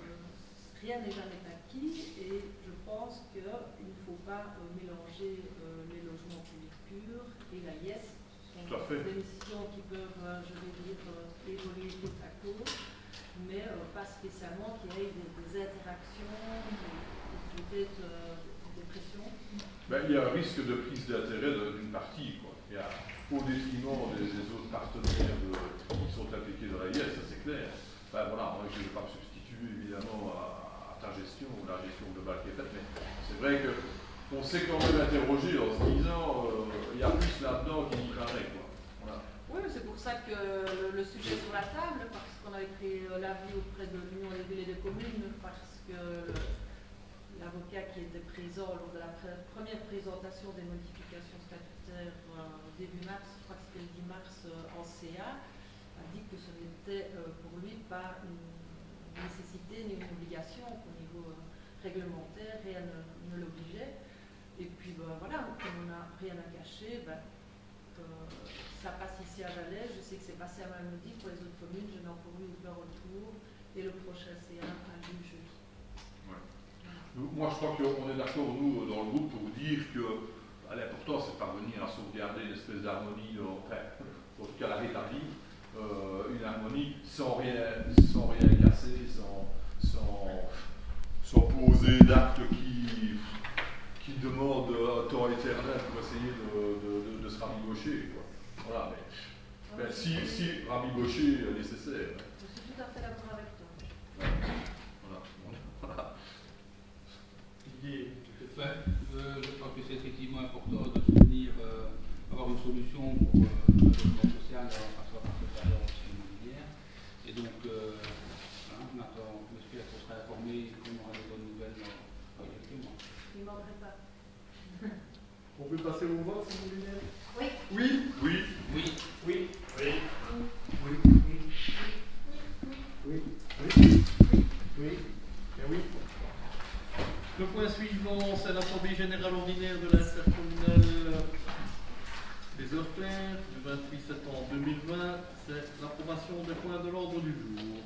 rien n'est jamais acquis et je pense qu'il ne faut pas mélanger les logements publics purs et l'AIS. Ce sont des missions qui peuvent, je vais dire, évoluer côte à côte, mais pas spécialement qu'il y ait des interactions, peut-être des pressions. Ben, il y a un risque de prise d'intérêt d'une partie, quoi. Il y a, au détriment des autres partenaires qui sont impliqués dans l'AIS, ça c'est clair. Ben, voilà, moi je ne vais pas me substituer évidemment à ta gestion ou la gestion globale qui est faite, mais c'est vrai qu'on s'est quand même interrogé en se disant il y a plus là-dedans qu'il n'y paraît, quoi. Voilà. Oui, c'est pour ça que le sujet est sur la table, parce qu'on avait pris l'avis auprès de l'Union des villes et des communes, parce que l'avocat qui était présent lors de la première présentation des modifications statutaires début mars, je crois que c'était le 10 mars en CA, a dit que ce n'était pour lui pas une nécessité ni une obligation qu'au niveau réglementaire, rien ne l'obligeait. Et puis voilà, comme on n'a rien à cacher, ça passe ici à Valais. Je sais que c'est passé à Malmedy pour les autres communes, je n'ai encore eu aucun retour. Et le prochain CA a lieu jeudi. Ouais. Moi je crois qu'on est d'accord, nous, dans le groupe, pour dire que l'important c'est de parvenir à sauvegarder une espèce d'harmonie, enfin, en tout cas la rétablir. Une harmonie sans rien casser, sans poser d'actes qui demandent un temps éternel pour essayer de se rabibocher, quoi. Voilà, mais si rabibocher est nécessaire. Je suis tout à fait d'accord avec toi. Voilà. Je crois que c'est effectivement important de soutenir, avoir une solution pour le logement social en passant par cette période immobilière. Et donc, maintenant, j'espère qu'on sera informé et qu'on aura des bonnes nouvelles dans quelques mois. Il ne manquerait pas. On peut passer au vote si vous voulez. Oui. Oui. Oui. Oui. Oui. Oui. Oui. Oui. Oui. Et oui. Le point suivant, c'est l'Assemblée générale ordinaire de l'intercommunale des Heures Claires du 28 septembre 2020. C'est l'approbation des points de l'ordre du jour.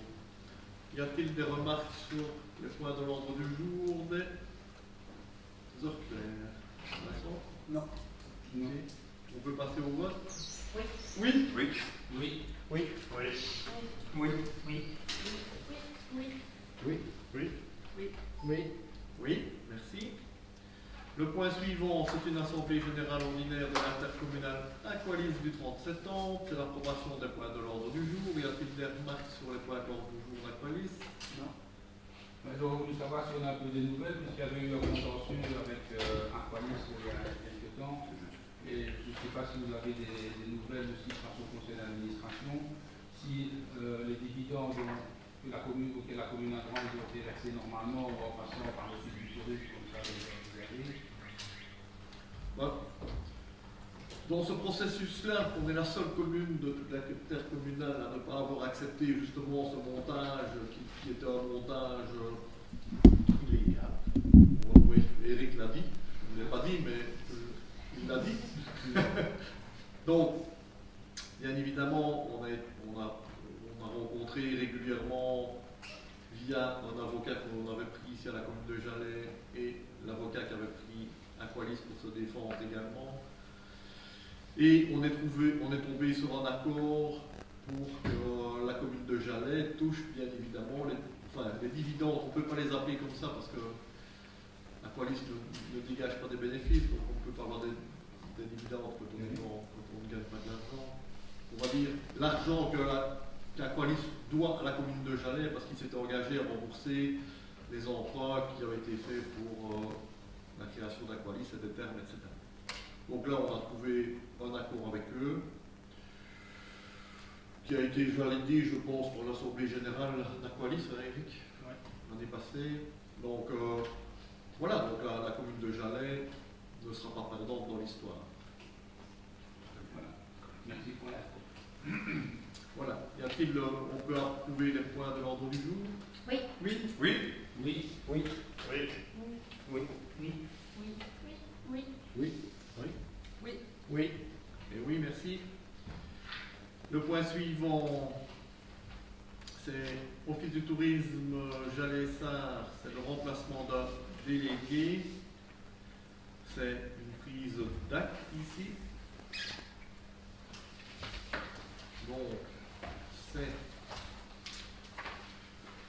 Y a-t-il des remarques sur les points de l'ordre du jour des Heures Claires? Vincent? Non. Ok. On peut passer au vote? Oui. Oui. Oui. Oui. Oui. Oui. Oui. Oui. Oui. Oui. Oui. Oui. Oui. Oui, merci. Le point suivant, c'est une assemblée générale ordinaire de l'intercommunale Aqualis du 30 septembre. C'est l'approbation des points de l'ordre du jour. Y a-t-il des remarques sur les points de l'ordre du jour d'Aqualis? Non. J'aurais voulu savoir si on a un peu des nouvelles, puisqu'il y avait eu un contentieux avec Aqualis il y a quelques temps. Et je ne sais pas si vous avez des nouvelles aussi face au conseil d'administration, si les dividendes auxquels la commune a droit ont été versés normalement ou en passant par le fiduciaire, comme ça vous avez. Dans ce processus-là, on est la seule commune de toute la intercommunale à ne pas avoir accepté justement ce montage qui était un montage illégal. Oui, Eric l'a dit. Je ne l'ai pas dit, mais il l'a dit. Donc, bien évidemment, on a rencontré régulièrement via un avocat qu'on avait pris ici à la commune de Jalais et l'avocat qui avait pris Aqualis pour se défendre également. Et on est tombé sur un accord pour que la commune de Jalais touche bien évidemment les dividendes. On ne peut pas les appeler comme ça parce que Aqualis ne dégage pas des bénéfices, donc on ne peut pas avoir des dividendes quand on ne gagne pas de l'argent. On va dire l'argent qu'Aqualis doit à la commune de Jalais parce qu'il s'était engagé à rembourser les emprunts qui avaient été faits pour la création d'Aqualis et des termes, etc. Donc là, on a trouvé un accord avec eux qui a été validé, je pense, par l'Assemblée Générale d'Aqualis, hein, Eric, l'année passée. Donc voilà, donc la commune de Jalais ne sera pas perdante dans l'histoire. Voilà. Merci pour l'info. Voilà. Y a-t-il, on peut approuver les points de l'ordre du jour? Oui. Oui. Oui. Oui. Oui. Oui. Oui. Oui. Oui. Oui. Oui. Oui. Oui. Et oui, merci. Le point suivant, c'est Office du tourisme Jalais-Sars, c'est le remplacement d'un délégué. C'est une prise d'acte ici. Donc, c'est.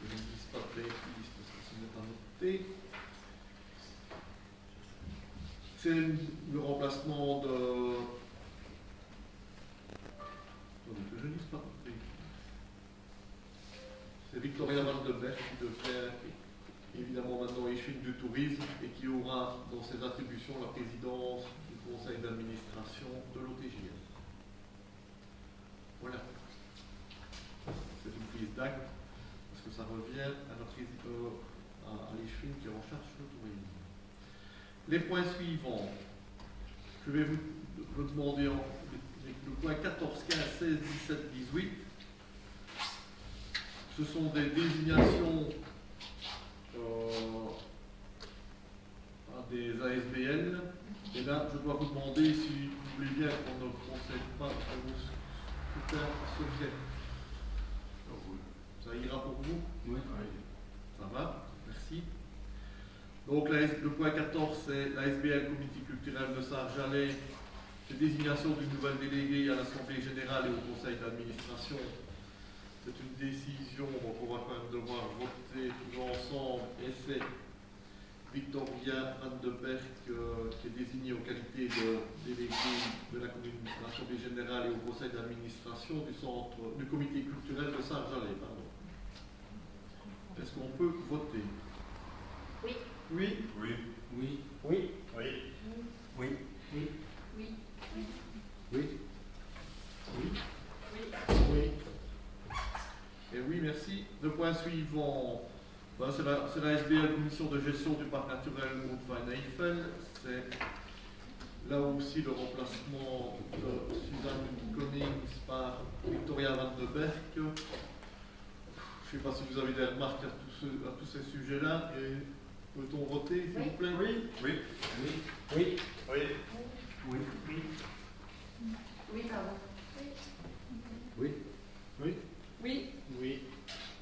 Je ne dis pas de bêtises parce que ce n'est pas noté. C'est le remplacement de. Attendez, que je ne dise pas de bêtises. C'est Victoria Van de Berg qui devient évidemment maintenant échine du tourisme et qui aura dans ses attributions la présidence du conseil d'administration de l'OTJS. Voilà. C'est une prise d'acte parce que ça revient à l'échine qui est en charge du tourisme. Les points suivants. Je vais vous demander le point 14, 15, 16, 17, 18. Ce sont des désignations à des ASBL. Et là, je dois vous demander si vous voulez bien qu'on ne procède pas à vos scrutins secrets. Ça ira pour vous? Oui. Ça va, merci. Donc le point 14, c'est la SBL Comité culturel de Sars-Jalais, c'est désignation d'une nouvelle déléguée à l'Assemblée Générale et au Conseil d'administration. C'est une décision donc on va quand même devoir voter tous ensemble et c'est Victoria Van de Berg qui est désignée en qualité de déléguée de la commune, de l'Assemblée Générale et au Conseil d'administration du Comité culturel de Sars-Jalais. Est-ce qu'on peut voter? Oui. Oui. Oui. Oui. Oui. Oui. Oui. Oui. Oui. Oui. Oui. Et oui, merci. Le point suivant, c'est la SBL Commission de gestion du parc naturel Haute-Rhine-Eiffel. C'est là aussi le remplacement de Suzanne Connings par Victoria Van de Berg. Je ne sais pas si vous avez des remarques à tous ces sujets-là. Et peut-on voter, s'il vous plaît? Oui. Oui. Oui. Oui. Oui. Oui. Oui, pardon. Oui. Oui. Oui. Oui.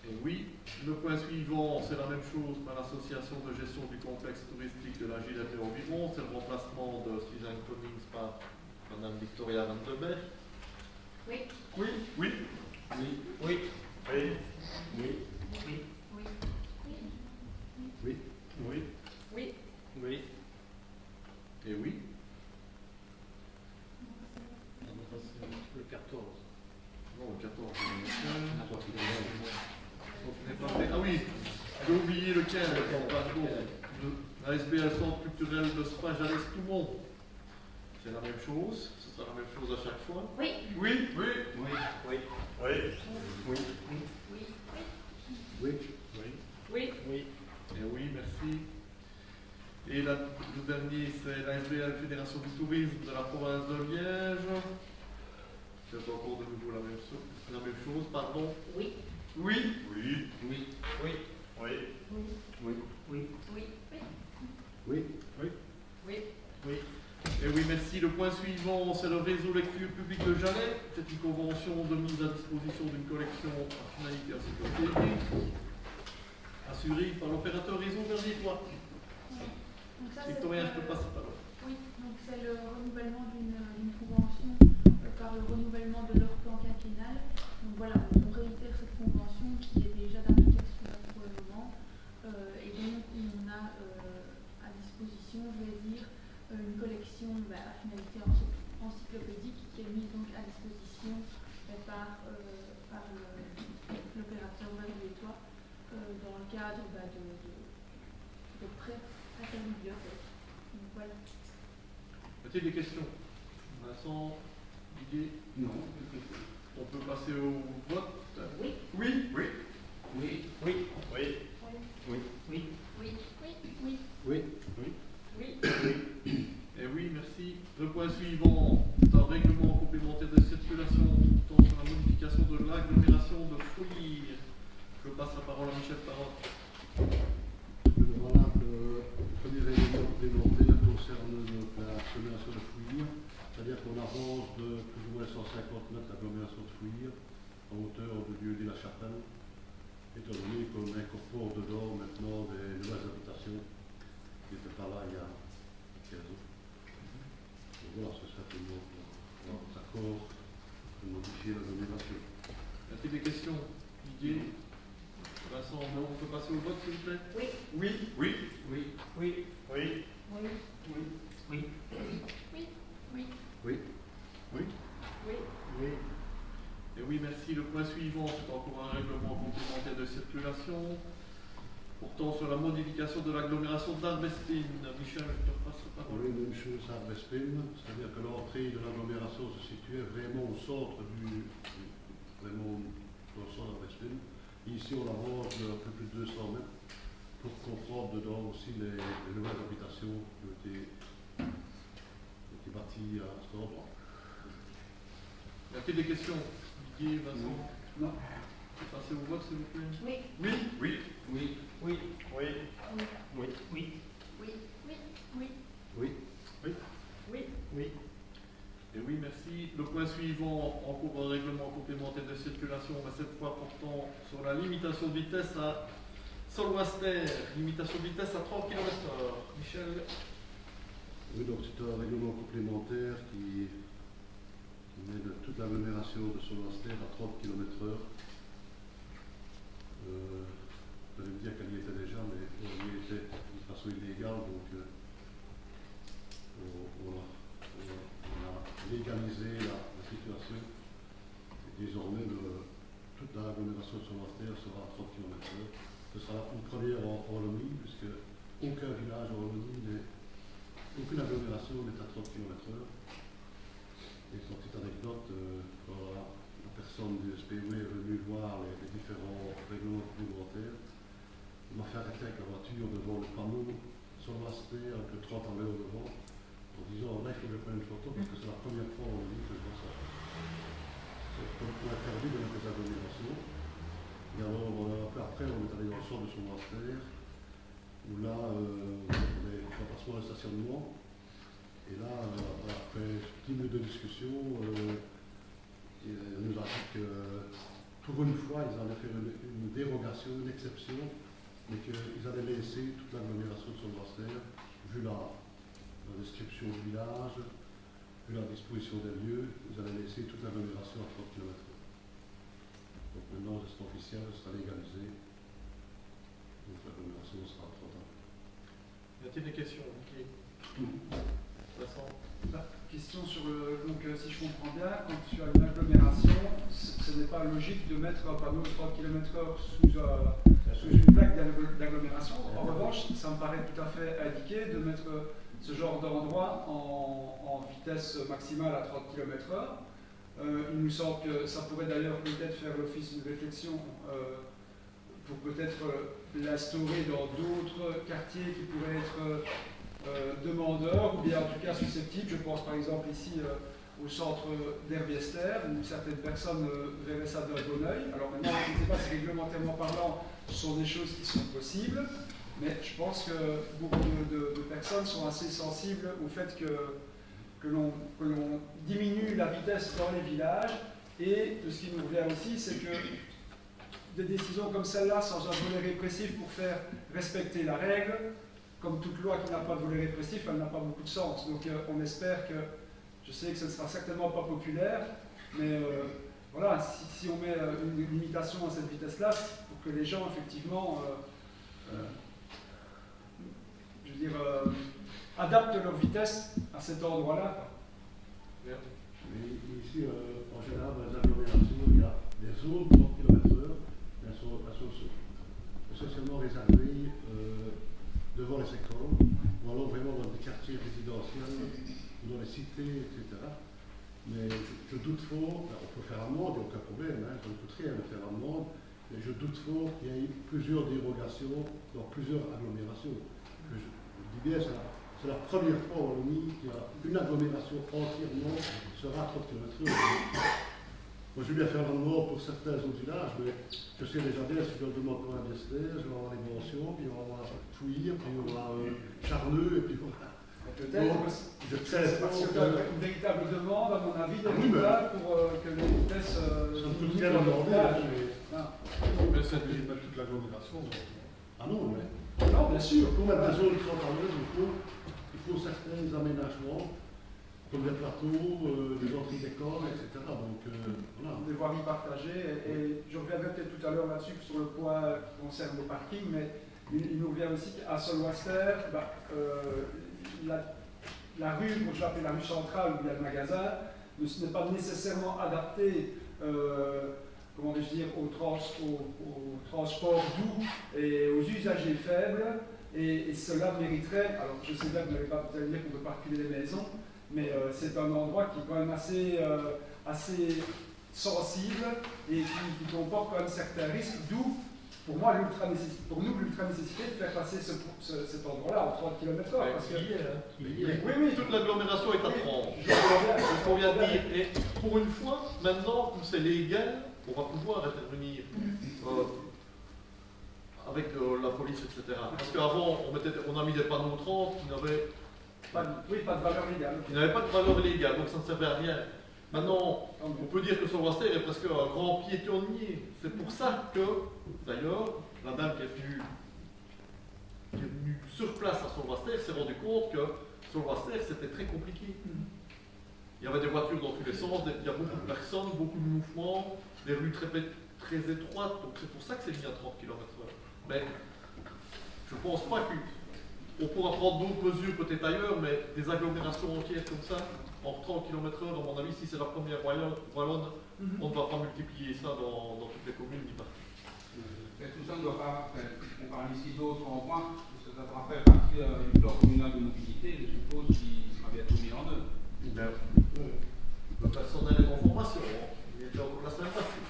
Et oui. Le point suivant, c'est la même chose par l'association de gestion du complexe touristique de la Gillette et environ. C'est le remplacement de Suzanne Connings par Madame Victoria Van de Berg. Oui. Oui. Oui. Oui. Oui. Oui. Oui. Oui. Oui. Oui. Oui. Oui. Et oui. On va passer le 14. Non, le 14. Ah oui, j'ai oublié le 15, pardon. La SBL Centre culturel de Spa Jalais-Toumont. C'est la même chose, ce sera la même chose à chaque fois. Oui. Oui. Oui. Oui. Oui. Oui. Oui. Oui. Oui. Oui. Oui. Et oui, merci. Et le dernier, c'est la SBL Fédération du tourisme de la province de Liège. C'est encore de nouveau la même chose, pardon. Oui. Oui. Oui. Oui. Oui. Oui. Oui. Oui. Oui. Oui. Oui. Et oui, merci. Le point suivant, c'est le réseau lecture publique de Jalais. C'est une convention de mise à disposition d'une collection à finalité encyclopédique assurée par l'opérateur réseau Verdier-Toi. Donc ça, Victoria, je te passe la parole. oui, donc c'est le renouvellement d'une convention par le renouvellement de leur plan quinquennal. Donc voilà, on réitère cette convention qui est déjà d'application pour le moment. Et donc on a à disposition, je vais dire, une collection à finalité encyclopédique qui est mise donc à disposition par l'opérateur Verdier-Toi dans le cadre de prêts à sa bibliothèque. Donc voilà. As-t-il des questions? Vincent, Didier? Non. On peut passer au vote? Oui. Oui. Oui. Oui. Oui. Oui. Oui. Oui. Oui. Oui. Oui. Oui. Et oui, merci. Le point suivant, c'est un règlement complémentaire de circulation portant sur la modification de l'agglomération de Fouilly. Je passe la parole à Michel Parot. Voilà, le premier règlement complémentaire concerne l'agglomération de Fouilly, c'est-à-dire qu'on avance de plus ou moins 150 mètres l'agglomération de Fouilly en hauteur du lieu de la Chapelle, étant donné qu'on incorpore dedans maintenant des nouvelles habitations qui n'étaient pas là il y a 15 ans. Donc voilà, c'est simplement pour avoir accord de modifier l'agglomération. Y a-t-il des questions? Didier? Vincent, on peut passer au vote, s'il vous plaît? Oui. Oui. Oui. Oui. Oui. Oui. Oui. Oui. Oui. Oui. Oui. Oui. Oui. Et oui, merci. Le point suivant, c'est encore un règlement complémentaire de circulation portant sur la modification de l'agglomération d'Arbespine. Michel, je te repasse la parole. Oui, même chose à Arbespine, c'est-à-dire que l'entrée de l'agglomération se situait vraiment au centre vraiment dans le centre d'Arbespine. Ici, on avance un peu plus de 200 mètres pour comprendre dedans aussi les nouvelles habitations qui ont été bâties à cet endroit. Y a-t-il des questions? Didier, Vincent? Non. On peut passer au vote, s'il vous plaît? Oui. Oui. Oui. Oui. Oui. Oui. Oui. Oui. Oui. Oui. Oui. Oui. Oui. Oui. Oui. Et oui, merci. Le point suivant, encore un règlement complémentaire de circulation, mais cette fois portant sur la limitation de vitesse à Solwaster. Limitation de vitesse à 30 km/h. Michel? Oui, donc c'est un règlement complémentaire qui met toute l'agglomération de Solwaster à 30 km/h. Vous allez me dire qu'elle y était déjà, mais elle y était de façon illégale, donc on a légalisé la situation. Et désormais, toute l'agglomération de Solwaster sera à 30 km/h. Ce sera une première en Wallonie, puisque aucun village en Wallonie aucune agglomération n'est à 30 km/h. Et pour petite anecdote, quand la personne du SPW est venue voir les différents règlements complémentaires, il m'a fait arrêter avec la voiture devant le panneau Solwaster avec le 30 à l'heure devant, en disant là il faut que je prenne une photo parce que c'est la première fois en ligne que je vois ça. C'est comme interdit de mettre des agglomérations. Et alors après on est allé dans le centre de Solwaster, où là on est en passement de stationnement. Et là, après 10 minutes de discussion, il nous a dit que pour une fois, ils allaient faire une dérogation, une exception, mais qu'ils allaient laisser toute l'agglomération de Solwaster, vu la description du village, vu la disposition des lieux, ils allaient laisser toute l'agglomération à 30 km. Donc maintenant, c'est officiel, c'est légalisé. Donc l'agglomération sera à 30 ans. Y a-t-il des questions? Okay. Question sur donc si je comprends bien, quand tu as une agglomération, ce n'est pas logique de mettre un panneau de 30 km/h sous une plaque d'agglomération. En revanche, ça me paraît tout à fait indiqué de mettre ce genre d'endroit en vitesse maximale à 30 km/h. Il nous semble que ça pourrait d'ailleurs peut-être faire l'office d'une réflexion pour peut-être l'instaurer dans d'autres quartiers qui pourraient être demandeurs, ou bien en tout cas susceptibles. Je pense par exemple ici au centre d'Herbiester, où certaines personnes verraient ça d'un bon oeil. Alors maintenant, je ne sais pas si réglementairement parlant, ce sont des choses qui sont possibles, mais je pense que beaucoup de personnes sont assez sensibles au fait que que l'on diminue la vitesse dans les villages. Et de ce qui nous revient aussi, c'est que des décisions comme celle-là, sans un volet répressif pour faire respecter la règle, comme toute loi qui n'a pas de volet répressif, elle n'a pas beaucoup de sens. Donc on espère que, je sais que ce ne sera certainement pas populaire, mais voilà, si on met une limitation à cette vitesse-là, pour que les gens, effectivement, je veux dire, adaptent leur vitesse à cet endroit-là. Ici, en général, dans les agglomérations, il y a des zones de 30 km/h, elles sont essentiellement réservées devant les secteurs, ou alors vraiment dans des quartiers résidentiels, ou dans les cités, etc. Mais je doute fort, on peut faire amende, il n'y a aucun problème, hein, ça ne coûte rien de faire amende, mais je doute fort qu'il y ait plusieurs dérogations dans plusieurs agglomérations. L'idée, c'est la première fois en Wallonie qu'il y a une agglomération entièrement sera à 30 km/h. Moi, je veux bien faire un mort pour certains autres villages, mais je sais déjà bien si je dois demander un Biesler, je vais avoir les mentions, puis on va avoir Fouillir, puis on va avoir Charneux, et puis voilà. Peut-être parce qu'il y a une véritable demande, à mon avis, des villages pour que les vitesses. Ça ne coûte rien à demander, mais ça ne dit pas toute l'agglomération. Ah non, mais. Non, bien sûr. Pour mettre des zones frontalières, il faut certains aménagements, comme des plateaux, des entrées d'école, etc. Donc, voilà. Des voiries partagées. Et je reviendrai peut-être tout à l'heure là-dessus sur le point qui concerne le parking, mais il nous revient aussi qu'à Solwaster, la rue, que je l'appelle la rue centrale où il y a le magasin, ce n'est pas nécessairement adapté. Comment vais-je dire, au transport doux et aux usagers faibles, et cela mériterait, alors je sais bien que vous n'avez pas peut-être dire qu'on ne peut pas reculer les maisons, mais c'est un endroit qui est quand même assez sensible et qui comporte quand même certains risques, d'où pour nous l'ultra nécessité de faire passer cet endroit-là en 30 km/h. Parce que, oui, toute l'agglomération est à 30. C'est ce qu'on vient de dire. Et pour une fois, maintenant, où c'est légal, on va pouvoir intervenir avec la police, etc. Parce qu'avant, on a mis des panneaux 30 qui n'avaient pas de valeur légale. Qui n'avaient pas de valeur légale, donc ça ne servait à rien. Maintenant, on peut dire que Solwaster est presque un grand piétonnier. C'est pour ça que, d'ailleurs, la dame qui est venue sur place à Solwaster s'est rendue compte que Solwaster, c'était très compliqué. Il y avait des voitures dans tous les sens, il y a beaucoup de personnes, beaucoup de mouvements, des rues très étroites, donc c'est pour ça que c'est mis à 30 km/h. Mais je ne pense pas qu'on pourra prendre d'autres mesures peut-être ailleurs, mais des agglomérations entières comme ça, en 30 km/h, à mon avis, si c'est la première wallonne, on ne va pas multiplier ça dans toutes les communes du parti. Tout ça ne doit pas, on parle ici d'autres en point, parce que ça devra faire partie du plan communal de mobilité, je suppose, qui sera bientôt mis en œuvre. Le personnel est en formation, il était encore la semaine passée.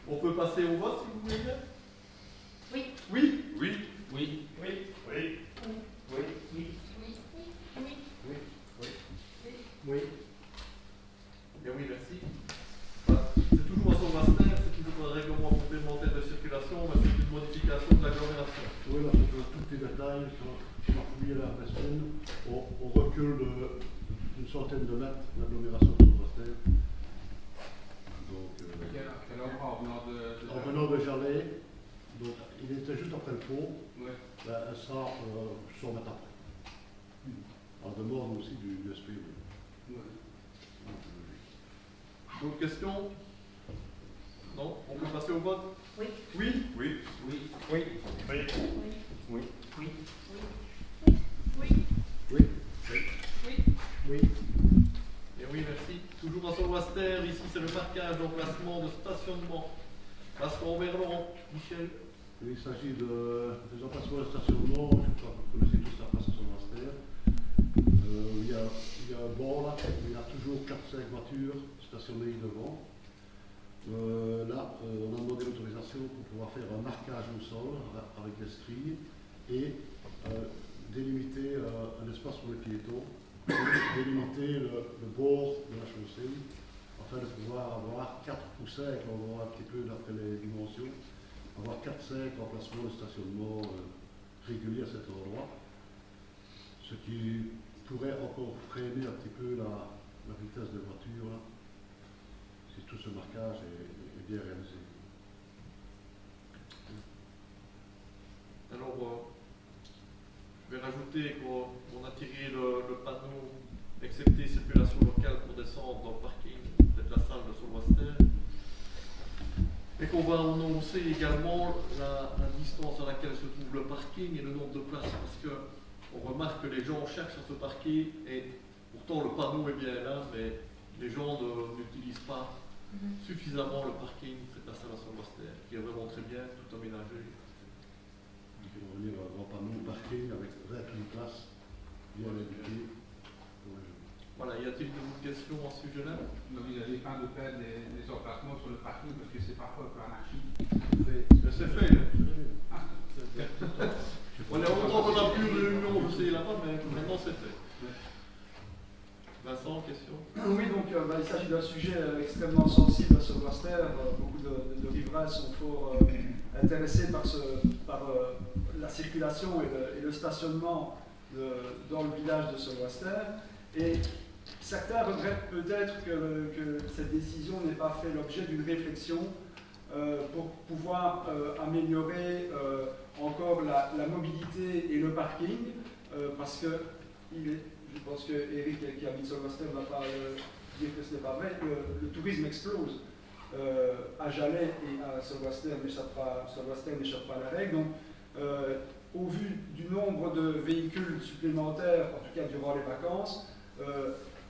On peut passer au vote si vous voulez bien? Oui. Oui. Oui. Oui. Oui. Oui. Oui. Oui. Bien oui, merci. C'est toujours à Solwaster, c'est toujours un règlement complémentaire de circulation, mais c'est une modification de l'agglomération. Oui, là, c'est tous les détails. Si on a fouillé la semaine, on recule d'une centaine de mètres l'agglomération de Solwaster. Donc, quel endroit en venant de Jalais, donc il était juste après le pont, elle sera 100 mètres après. En demande aussi du SPV. D'autres questions? Non? On peut passer au vote? Oui. Oui? Oui. Oui. Oui. Oui. Oui. Oui. Oui. Oui. Oui. Et oui, merci. Toujours à Solwaster, ici c'est le marquage d'emplacement de stationnement. Parce qu'en Verlan, Michel. Il s'agit des emplacements de stationnement, je crois que vous connaissez tous la place à Solwaster. Il y a un banc là, il y a toujours 4-5 voitures stationnées devant. Là, on a demandé l'autorisation pour pouvoir faire un marquage au sol avec des stries et délimiter un espace pour les piétons, délimiter le bord de la chaussée, afin de pouvoir avoir 4 ou 5, on va voir un petit peu d'après les dimensions, avoir 4-5 emplacements de stationnement réguliers à cet endroit. ce qui pourrait encore freiner un petit peu la vitesse des voitures, là, si tout ce marquage est bien réalisé. Alors, je vais rajouter qu'on a tiré le panneau excepté circulation locale pour descendre dans le parking de la salle de Solwaster. Et qu'on va annoncer également la distance à laquelle se trouve le parking et le nombre de places, parce qu'on remarque que les gens cherchent à se parquer et pourtant le panneau est bien là, mais les gens n'utilisent pas suffisamment le parking de la salle à Solwaster, qui est vraiment très bien, tout aménagé. Donc il va venir un grand panneau parking avec 28 places bien indiquées. Voilà, y a-t-il d'autres questions à ce sujet-là? Ne n'envisagez pas de faire des emplacements sur le parking parce que c'est parfois un peu anarchique. C'est fait. On est autant qu'on a plus de réunion, je sais là-bas, mais maintenant c'est fait. Vincent, question? Oui, donc il s'agit d'un sujet extrêmement sensible à Solwaster. Beaucoup de riverains sont fort intéressés par la circulation et le stationnement dans le village de Solwaster. Et certains regrettent peut-être que cette décision n'ait pas fait l'objet d'une réflexion pour pouvoir améliorer encore la mobilité et le parking, parce que je pense que Eric qui habite Solwaster ne va pas dire que ce n'est pas vrai, le tourisme explose à Jalais et à Solwaster n'échappe pas à la règle. Donc, au vu du nombre de véhicules supplémentaires, en tout cas durant les vacances,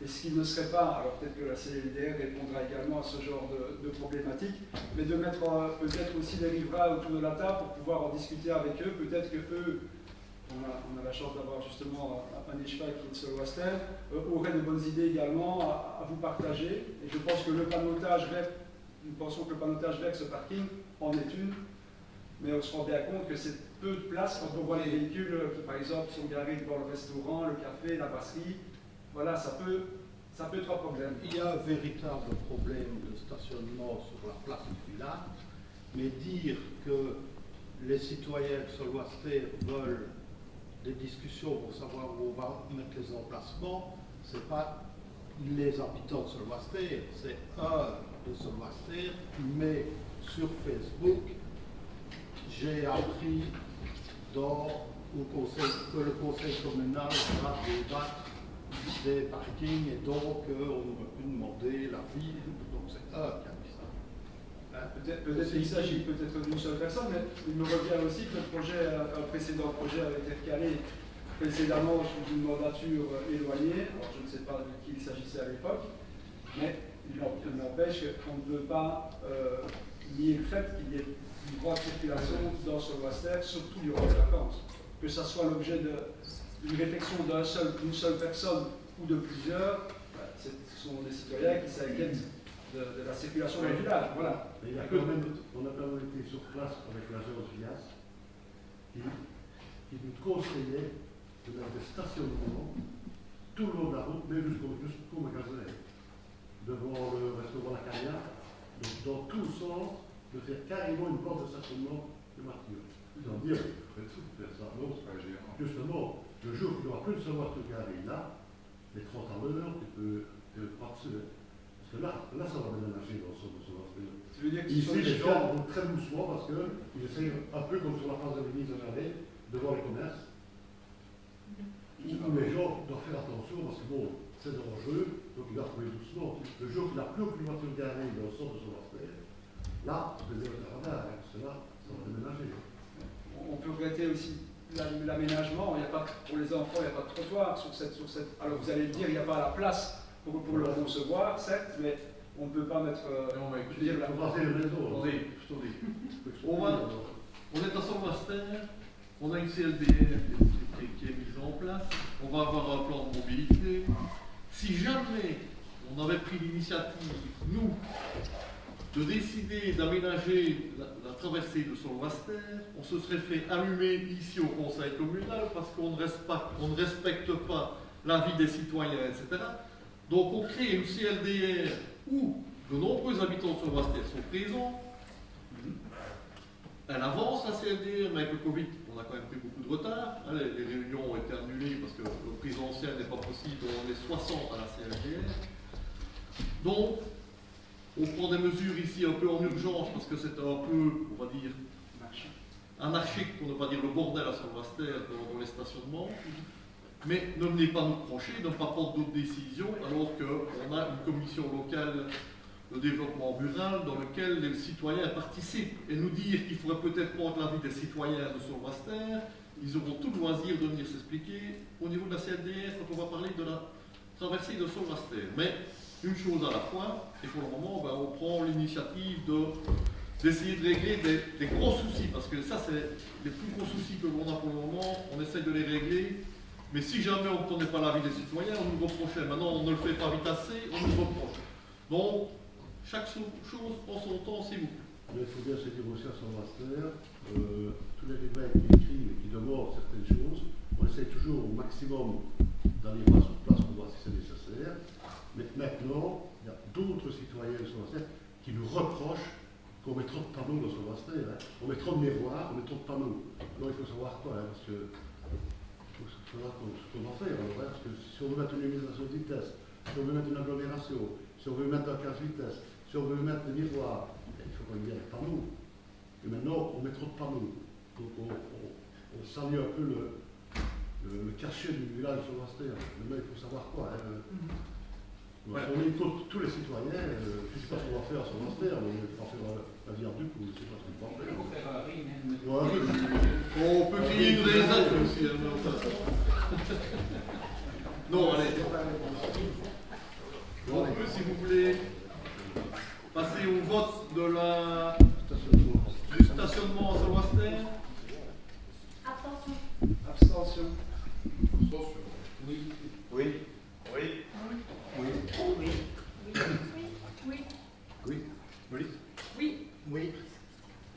est-ce qu'il ne serait pas, alors peut-être que la CLDR répondra également à ce genre de problématique, mais de mettre peut-être aussi les riverains autour de la table pour pouvoir en discuter avec eux, peut-être que eux, on a la chance d'avoir justement un écheval qui est de Solwaster, auraient de bonnes idées également à vous partager, et je pense que le panneautage vert, nous pensons que le panneautage vert, ce parking, en est une, mais on se rend bien compte que c'est peu de place quand on voit les véhicules qui par exemple sont garés devant le restaurant, le café, la brasserie. Voilà, ça peut être un problème. Il y a un véritable problème de stationnement sur la place du village, mais dire que les citoyens de Solwaster veulent des discussions pour savoir où on va mettre les emplacements, ce n'est pas les habitants de Solwaster, c'est un de Solwaster qui met sur Facebook: j'ai appris que le conseil communal va débattre des parkings et donc on ne peut plus demander l'avis, donc c'est eux qui a dit ça. Peut-être qu'il s'agit peut-être d'une seule personne, mais il me revient aussi que un précédent projet avait été recalé précédemment sous une mandature éloignée, alors je ne sais pas de qui il s'agissait à l'époque, mais il n'empêche qu'on ne peut pas nier le fait qu'il y ait une grande circulation dans Solwaster, surtout durant les vacances. Que ça soit l'objet d'une réflexion d'une seule personne ou de plusieurs, ce sont des citoyens qui s'inquiètent de la circulation dans le village. Voilà. Mais on a quand même été sur place avec l'agence VIAS qui nous conseillait de faire des stationnements tout le long de la route, mais jusqu'au magasin, devant le restaurant La Carrière, donc dans tout le sens, de faire carrément une porte de stationnement de voiture. Sans dire, faire ça. Non, justement, le jour où il n'y aura plus de savoir te garer là, les 30 à l'heure, tu peux partir. Parce que là, ça va déménager dans ce savoir. Tu veux dire que ici, les gens vont très doucement parce qu'ils essayent un peu comme sur la place de l'église de Jalais, devant les commerces, où les gens doivent faire attention parce que bon, c'est dangereux, donc ils doivent trouver doucement. Le jour qu'il n'a plus aucune voiture garée dans le sens de son affaire, là, tu peux dire le radar, parce que là, ça va déménager. On peut regretter aussi l'aménagement. Pour les enfants, il n'y a pas de trottoir sur cette. Alors vous allez me dire, il n'y a pas la place pour le recevoir, certes, mais on ne peut pas mettre. Non, mais Je veux dire, il faut passer le réseau. Attendez. On est à Solwaster, on a une CLDR qui est mise en place, on va avoir un plan de mobilité. Si jamais on avait pris l'initiative, nous, de décider d'aménager la traversée de Solwaster, on se serait fait allumer ici au conseil communal parce qu'on ne respecte pas l'avis des citoyens, etc. Donc on crée une CLDR où de nombreux habitants de Solwaster sont présents. Elle avance la CLDR, mais avec le Covid, on a quand même pris beaucoup de retard. Hein, les réunions ont été annulées parce que le présentiel n'est pas possible, on est 60 à la CLDR. Donc, on prend des mesures ici un peu en urgence parce que c'est un peu, on va dire, anarchique, pour ne pas dire le bordel à Solvaster dans les stationnements. Mais ne venez pas nous crocher, ne pas prendre d'autres décisions, alors qu'on a une commission locale de développement rural dans laquelle les citoyens participent. Et nous dire qu'il faudrait peut-être prendre l'avis des citoyens de Solvaster, ils auront tout le loisir de venir s'expliquer au niveau de la CLDR quand on va parler de la traversée de Solvaster. Mais une chose à la fois, et pour le moment, ben, on prend l'initiative d'essayer de régler des gros soucis, parce que ça, c'est les plus gros soucis que l'on a pour le moment, on essaie de les régler. Mais si jamais on ne prenait pas l'avis des citoyens, on nous reprochait. Maintenant, on ne le fait pas vite assez, on nous reproche. Donc, chaque chose en son temps, s'il vous plaît. Mais il faut bien se dire aussi à Solvaster, tous les riverains qui écrivent et qui demandent certaines choses, on essaie toujours au maximum d'aller voir sur place pour voir si c'est nécessaire. Mais maintenant, il y a d'autres citoyens de Solvaster qui nous reprochent qu'on met trop de panneaux dans Solvaster. Hein. On met trop de miroirs, on met trop de panneaux. Alors il faut savoir quoi, hein, parce que il faut savoir ce qu'on va faire. Alors, hein, parce que si on veut mettre une limitation de vitesse, si on veut mettre une agglomération, si on veut mettre un 15 vitesses, si on veut mettre des miroirs, il faut quand même bien les panneaux. Et maintenant, on met trop de panneaux. Donc on salue un peu le cachet du village de Solvaster. Maintenant, il faut savoir quoi. Hein. Voilà. On écoute tous les citoyens, je ne sais pas ce qu'on va faire à Solvaster, mais on va faire la viande du coup, je ne sais pas ce qu'on va faire. Il faut faire un ring. On peut crier une réserve aussi. Non, allez. On peut, si vous voulez, passer au vote du stationnement à Solvaster. Abstention. Abstention. Oui. Oui. Oui. Oui. Oui. Oui. Oui. Oui. Oui. Oui.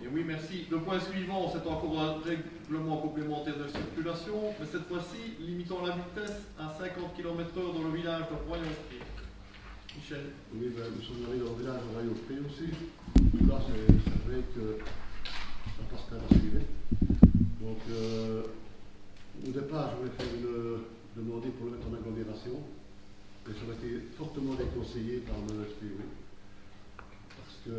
Et oui, merci. Le point suivant, c'est encore un règlement complémentaire de circulation, mais cette fois-ci, limitant la vitesse à 50 km/h dans le village de Royan-Pré. Michel. Oui, ben, nous sommes allés dans le village de Royan-Pré aussi. Là, c'est vrai que ça passe quand même assez vite. Donc, au départ, je voulais faire demander pour le mettre en agglomération, mais ça a été fortement déconseillé par le SPV. Parce que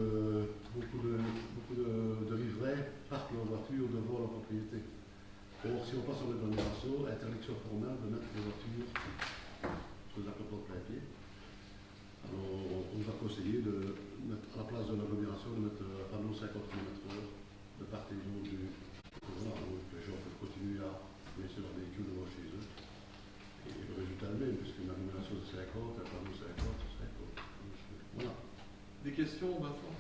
beaucoup de riverains partent leur voiture devant leur propriété. Or, si on passe en agglomération, interdiction formelle de mettre les voitures sur les accotements de plein pied. Alors, on nous a conseillé de mettre à la place de l'agglomération, de mettre un panneau 50 km/h de part et d'autre du voilà, donc les gens peuvent continuer à laisser leur véhicule devant chez eux. Et le résultat est le même, puisqu'une agglomération de 50, un panneau 50, c'est 50. Voilà. Des questions, Vincent?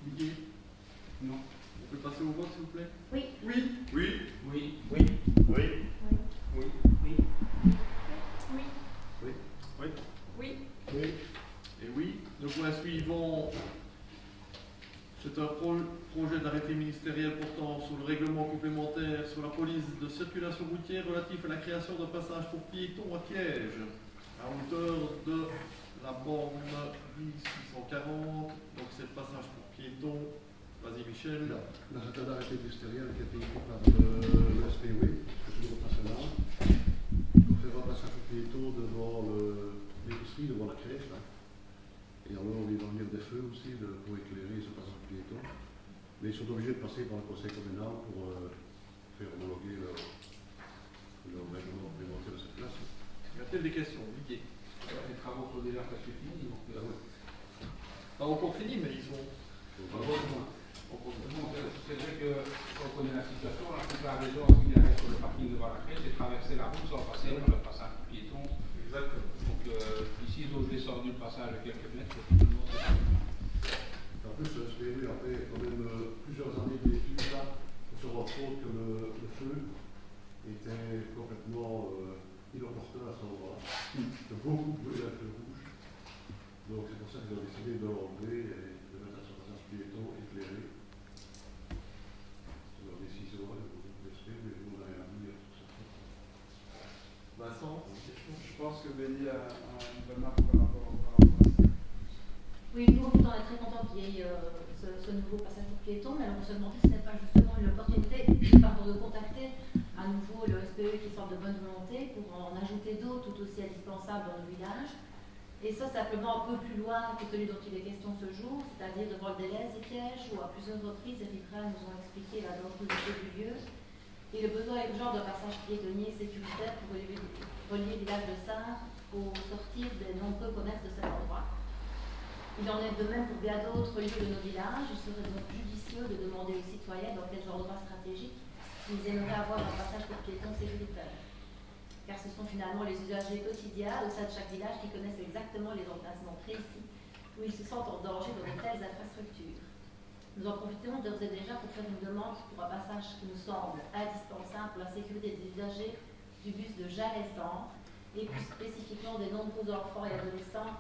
Didier? Non. On peut passer au vote, s'il vous plaît? Oui. Oui. Oui. Oui. Oui. Oui. Oui. Oui. Oui. Oui. Oui. Oui. Oui. Et oui. Le point suivant, c'est un projet d'arrêté ministériel portant sur le règlement complémentaire sur la police de circulation routière relatif à la création d'un passage pour piétons à Piège, à hauteur de la borne 1640. Donc c'est le passage pour piétons. Vas-y Michel. Là, c'est un arrêté ministériel qui a été écrit par le SPW, le groupe national, pour faire un passage au piéton devant l'épicerie, devant la crèche. Là. Et alors, on va venir des feux aussi pour éclairer ce passage au piéton. Mais ils sont obligés de passer par le conseil communal pour faire homologuer leur règlement complémentaire de cette place. Y a-t-il des questions? Didier. Les travaux sont déjà presque finis. Donc, Pas encore fini, mais ils sont. Bon, c'est vrai qu'on connaît la situation. La plupart des gens qui arrivent sur le parking devant la crèche et traverser la route sans passer par le passage piéton. Exactement. Donc ici, ils ont descendu le passage de quelques mètres. Tout le monde En plus, le SPW a fait quand même plusieurs années d'études là, pour se rendre compte que le feu était complètement inopportun à cet endroit-là. De beaucoup brûler un feu rouge. Donc c'est pour ça qu'ils ont décidé de l'enlever et de mettre un passage piéton éclairé. C'est leur décision, le SPW, mais nous on n'a rien à dire sur ça. Vincent, une question? Je pense que Béni a une remarque par rapport à ça. Oui, nous on est très contents qu'il y ait ce nouveau passage pour piétons, mais on se demandait si ce n'est pas justement une opportunité de contacter à nouveau le SPE qui sort de bonne volonté pour en ajouter d'autres tout aussi indispensables dans le village. Et ça simplement un peu plus loin que celui dont il est question ce jour, c'est-à-dire devant le délai et Piège, où à plusieurs reprises les riverains nous ont expliqué la dangerosité du lieu et le besoin urgent d'un passage piétonnier sécuritaire pour relier le village de Sarre au sortir des nombreux commerces de cet endroit. Il en est de même pour bien d'autres lieux de nos villages. Il serait donc judicieux de demander aux citoyens dans quels endroits stratégiques ils aimeraient avoir un passage pour piétons sécuritaire. Car ce sont finalement les usagers quotidiens au sein de chaque village qui connaissent exactement les emplacements précis où ils se sentent en danger dans de telles infrastructures. Nous en profitons d'ores et déjà pour faire une demande pour un passage qui nous semble indispensable pour la sécurité des usagers du bus de Jalais-Centre et plus spécifiquement des nombreux enfants et adolescents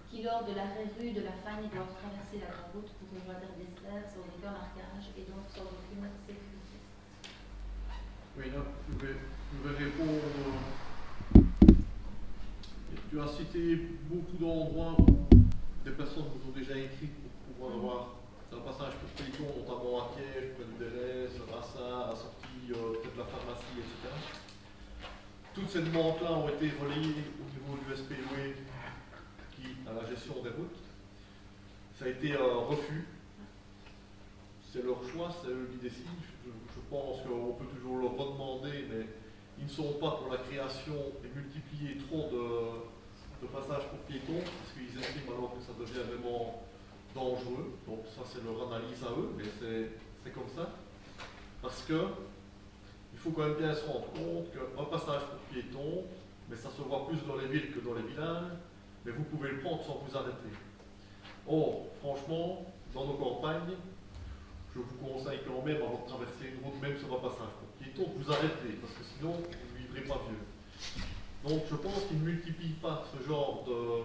qui, lors de l'arrêt rue de la Fagne, doivent traverser la grande route pour rejoindre Dessert sans aucun marquage et donc sans aucune sécurité. Oui, là, je vais répondre. Tu as cité beaucoup d'endroits où des personnes vous ont déjà écrit pour pouvoir avoir un passage pour piétons, notamment à Kiev, près du Deleuze, à Rassa, à sortie peut-être la pharmacie, etc. Toutes ces demandes-là ont été relayées au niveau du SPE qui a la gestion des routes. Ça a été un refus. C'est leur choix, c'est eux qui décident. Je pense qu'on peut toujours leur redemander, mais ils ne sont pas pour la création et multiplier trop de passages pour piétons, parce qu'ils estiment alors que ça devient vraiment dangereux. Donc ça c'est leur analyse à eux, mais c'est comme ça. Parce que il faut quand même bien se rendre compte qu'un passage pour piétons, mais ça se voit plus dans les villes que dans les villages, mais vous pouvez le prendre sans vous arrêter. Or, franchement, dans nos campagnes, je vous conseille quand même, avant de traverser une route, même sur un passage pour piétons, vous arrêtez, parce que sinon, vous ne vivrez pas mieux. Donc, je pense qu'ils ne multiplient pas ce genre de...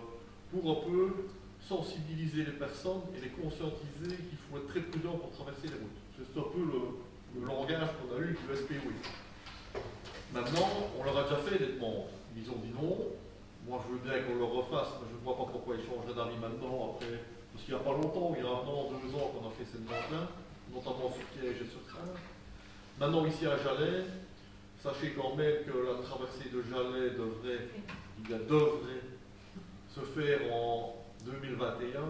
pour un peu sensibiliser les personnes et les conscientiser qu'il faut être très prudent pour traverser les routes. C'est un peu le langage qu'on a eu du SPE. Maintenant, on leur a déjà fait des demandes. Ils ont dit non. Moi, je veux bien qu'on le refasse, mais je ne vois pas pourquoi ils changeraient d'avis maintenant, après. Parce qu'il n'y a pas longtemps, il y a 1 an, 2 ans qu'on a fait cette demande-là, notamment sur Piège et sur Sarre. Maintenant, ici à Jalais, sachez quand même que la traversée de Jalais devrait se faire en 2021.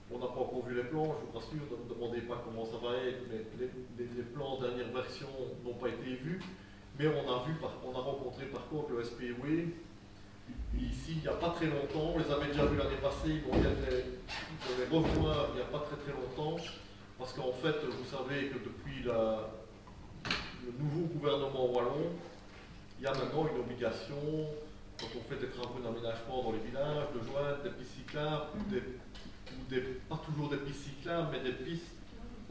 On n'a pas encore vu les plans, je vous rassure, ne me demandez pas comment ça va être, mais les plans dernière version n'ont pas été vus. Mais on a rencontré par contre le SPE ici il n'y a pas très longtemps, on les avait déjà vus l'année passée, on vient de les revoir il n'y a pas très longtemps, parce qu'en fait, vous savez que depuis le nouveau gouvernement wallon, il y a maintenant une obligation, quand on fait des travaux d'aménagement dans les villages, de joindre des pistes cyclables, pas toujours des pistes cyclables, mais des pistes,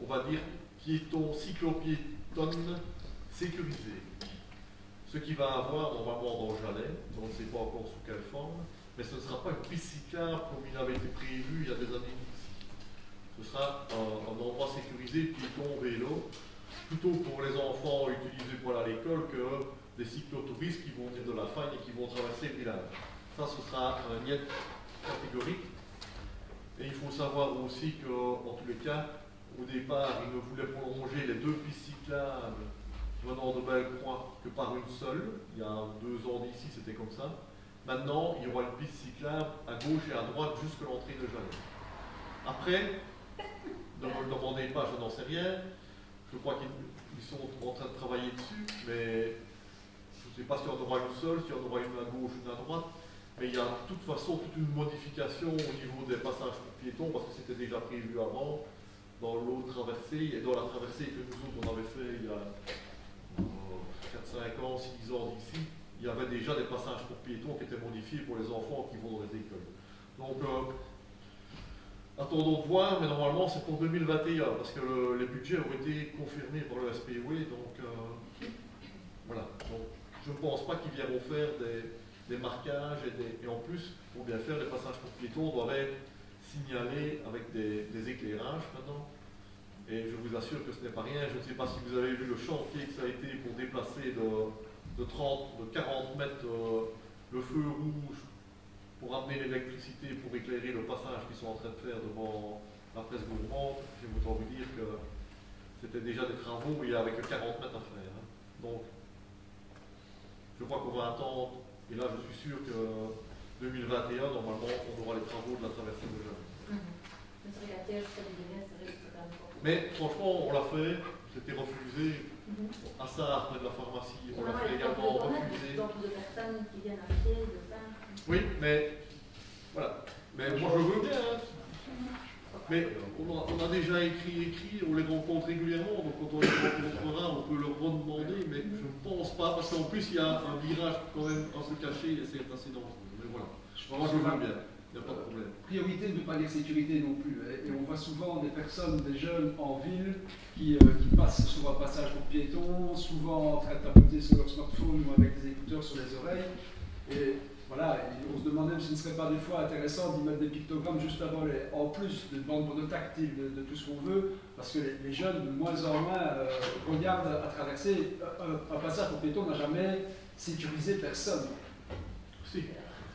on va dire, cyclo-piétonnes sécurisées. Ce qui va avoir normalement dans Jalais, on ne sait pas encore sous quelle forme, mais ce ne sera pas une piste cyclable comme il avait été prévu il y a des années ici. Ce sera un endroit sécurisé, piéton, vélo, plutôt pour les enfants utilisés pour aller à l'école que des cyclotouristes qui vont venir de la Fagne et qui vont traverser le village. Ça, ce sera un niet catégorique. Et il faut savoir aussi qu'en tous les cas, au départ, ils ne voulaient prolonger les 2 pistes cyclables venant de Bellecroix que par une seule. Il y a 2 ans d'ici, c'était comme ça. Maintenant, il y aura une piste cyclable à gauche et à droite jusqu'à l'entrée de Jalais. Après, ne me le demandez pas, je n'en sais rien. Je crois qu'ils sont en train de travailler dessus, mais je ne sais pas s'il y en aura une seule, s'il y en aura une à gauche, une à droite. Mais il y a de toute façon toute une modification au niveau des passages pour piétons, parce que c'était déjà prévu avant, dans l'autre traversée, et dans la traversée que nous autres on avait fait il y a 4, 5 ans, 6 ans d'ici, il y avait déjà des passages pour piétons qui étaient modifiés pour les enfants qui vont dans les écoles. Donc, attendons de voir, mais normalement c'est pour 2021, parce que les budgets ont été confirmés par le SPE, donc voilà. Donc, je ne pense pas qu'ils viendront faire des marquages, et en plus, pour bien faire, les passages pour piétons doivent être signalés avec des éclairages maintenant. Et je vous assure que ce n'est pas rien. Je ne sais pas si vous avez vu le chantier que ça a été pour déplacer de 40 mètres le feu rouge pour amener l'électricité, pour éclairer le passage qu'ils sont en train de faire devant la presse gourmande, je vais autant vous dire que c'était déjà des travaux, il n'y avait que 40 mètres à faire. Hein. Donc, je crois qu'on va attendre, et là je suis sûr que 2021, normalement, on aura les travaux de la traversée de Jeune. Mais franchement, on l'a fait, c'était refusé. À ça, après de la pharmacie, on l'a fait également refusé. De personnes qui viennent à pied, de ça. Oui, mais voilà. Mais moi je veux bien. Hein. Mais on a déjà écrit, on les rencontre régulièrement, donc quand on les rencontrera, on peut leur redemander, mais je ne pense pas, parce qu'en plus il y a un virage quand même un peu caché et c'est assez dangereux. Mais voilà. Moi je veux bien. Il n'y a pas de problème. Priorité de ne pas dire sécurité non plus. Et on voit souvent des personnes, des jeunes en ville qui passent sur un passage pour piétons, souvent en train de tapoter sur leur smartphone ou avec des écouteurs sur les oreilles. Et voilà, et on se demande même s'il ne serait pas des fois intéressant d'y mettre des pictogrammes juste avant, en plus de bandes tactiles, de tout ce qu'on veut, parce que les jeunes, de moins en moins, regardent à traverser. Un passage pour piétons n'a jamais sécurisé personne. Si.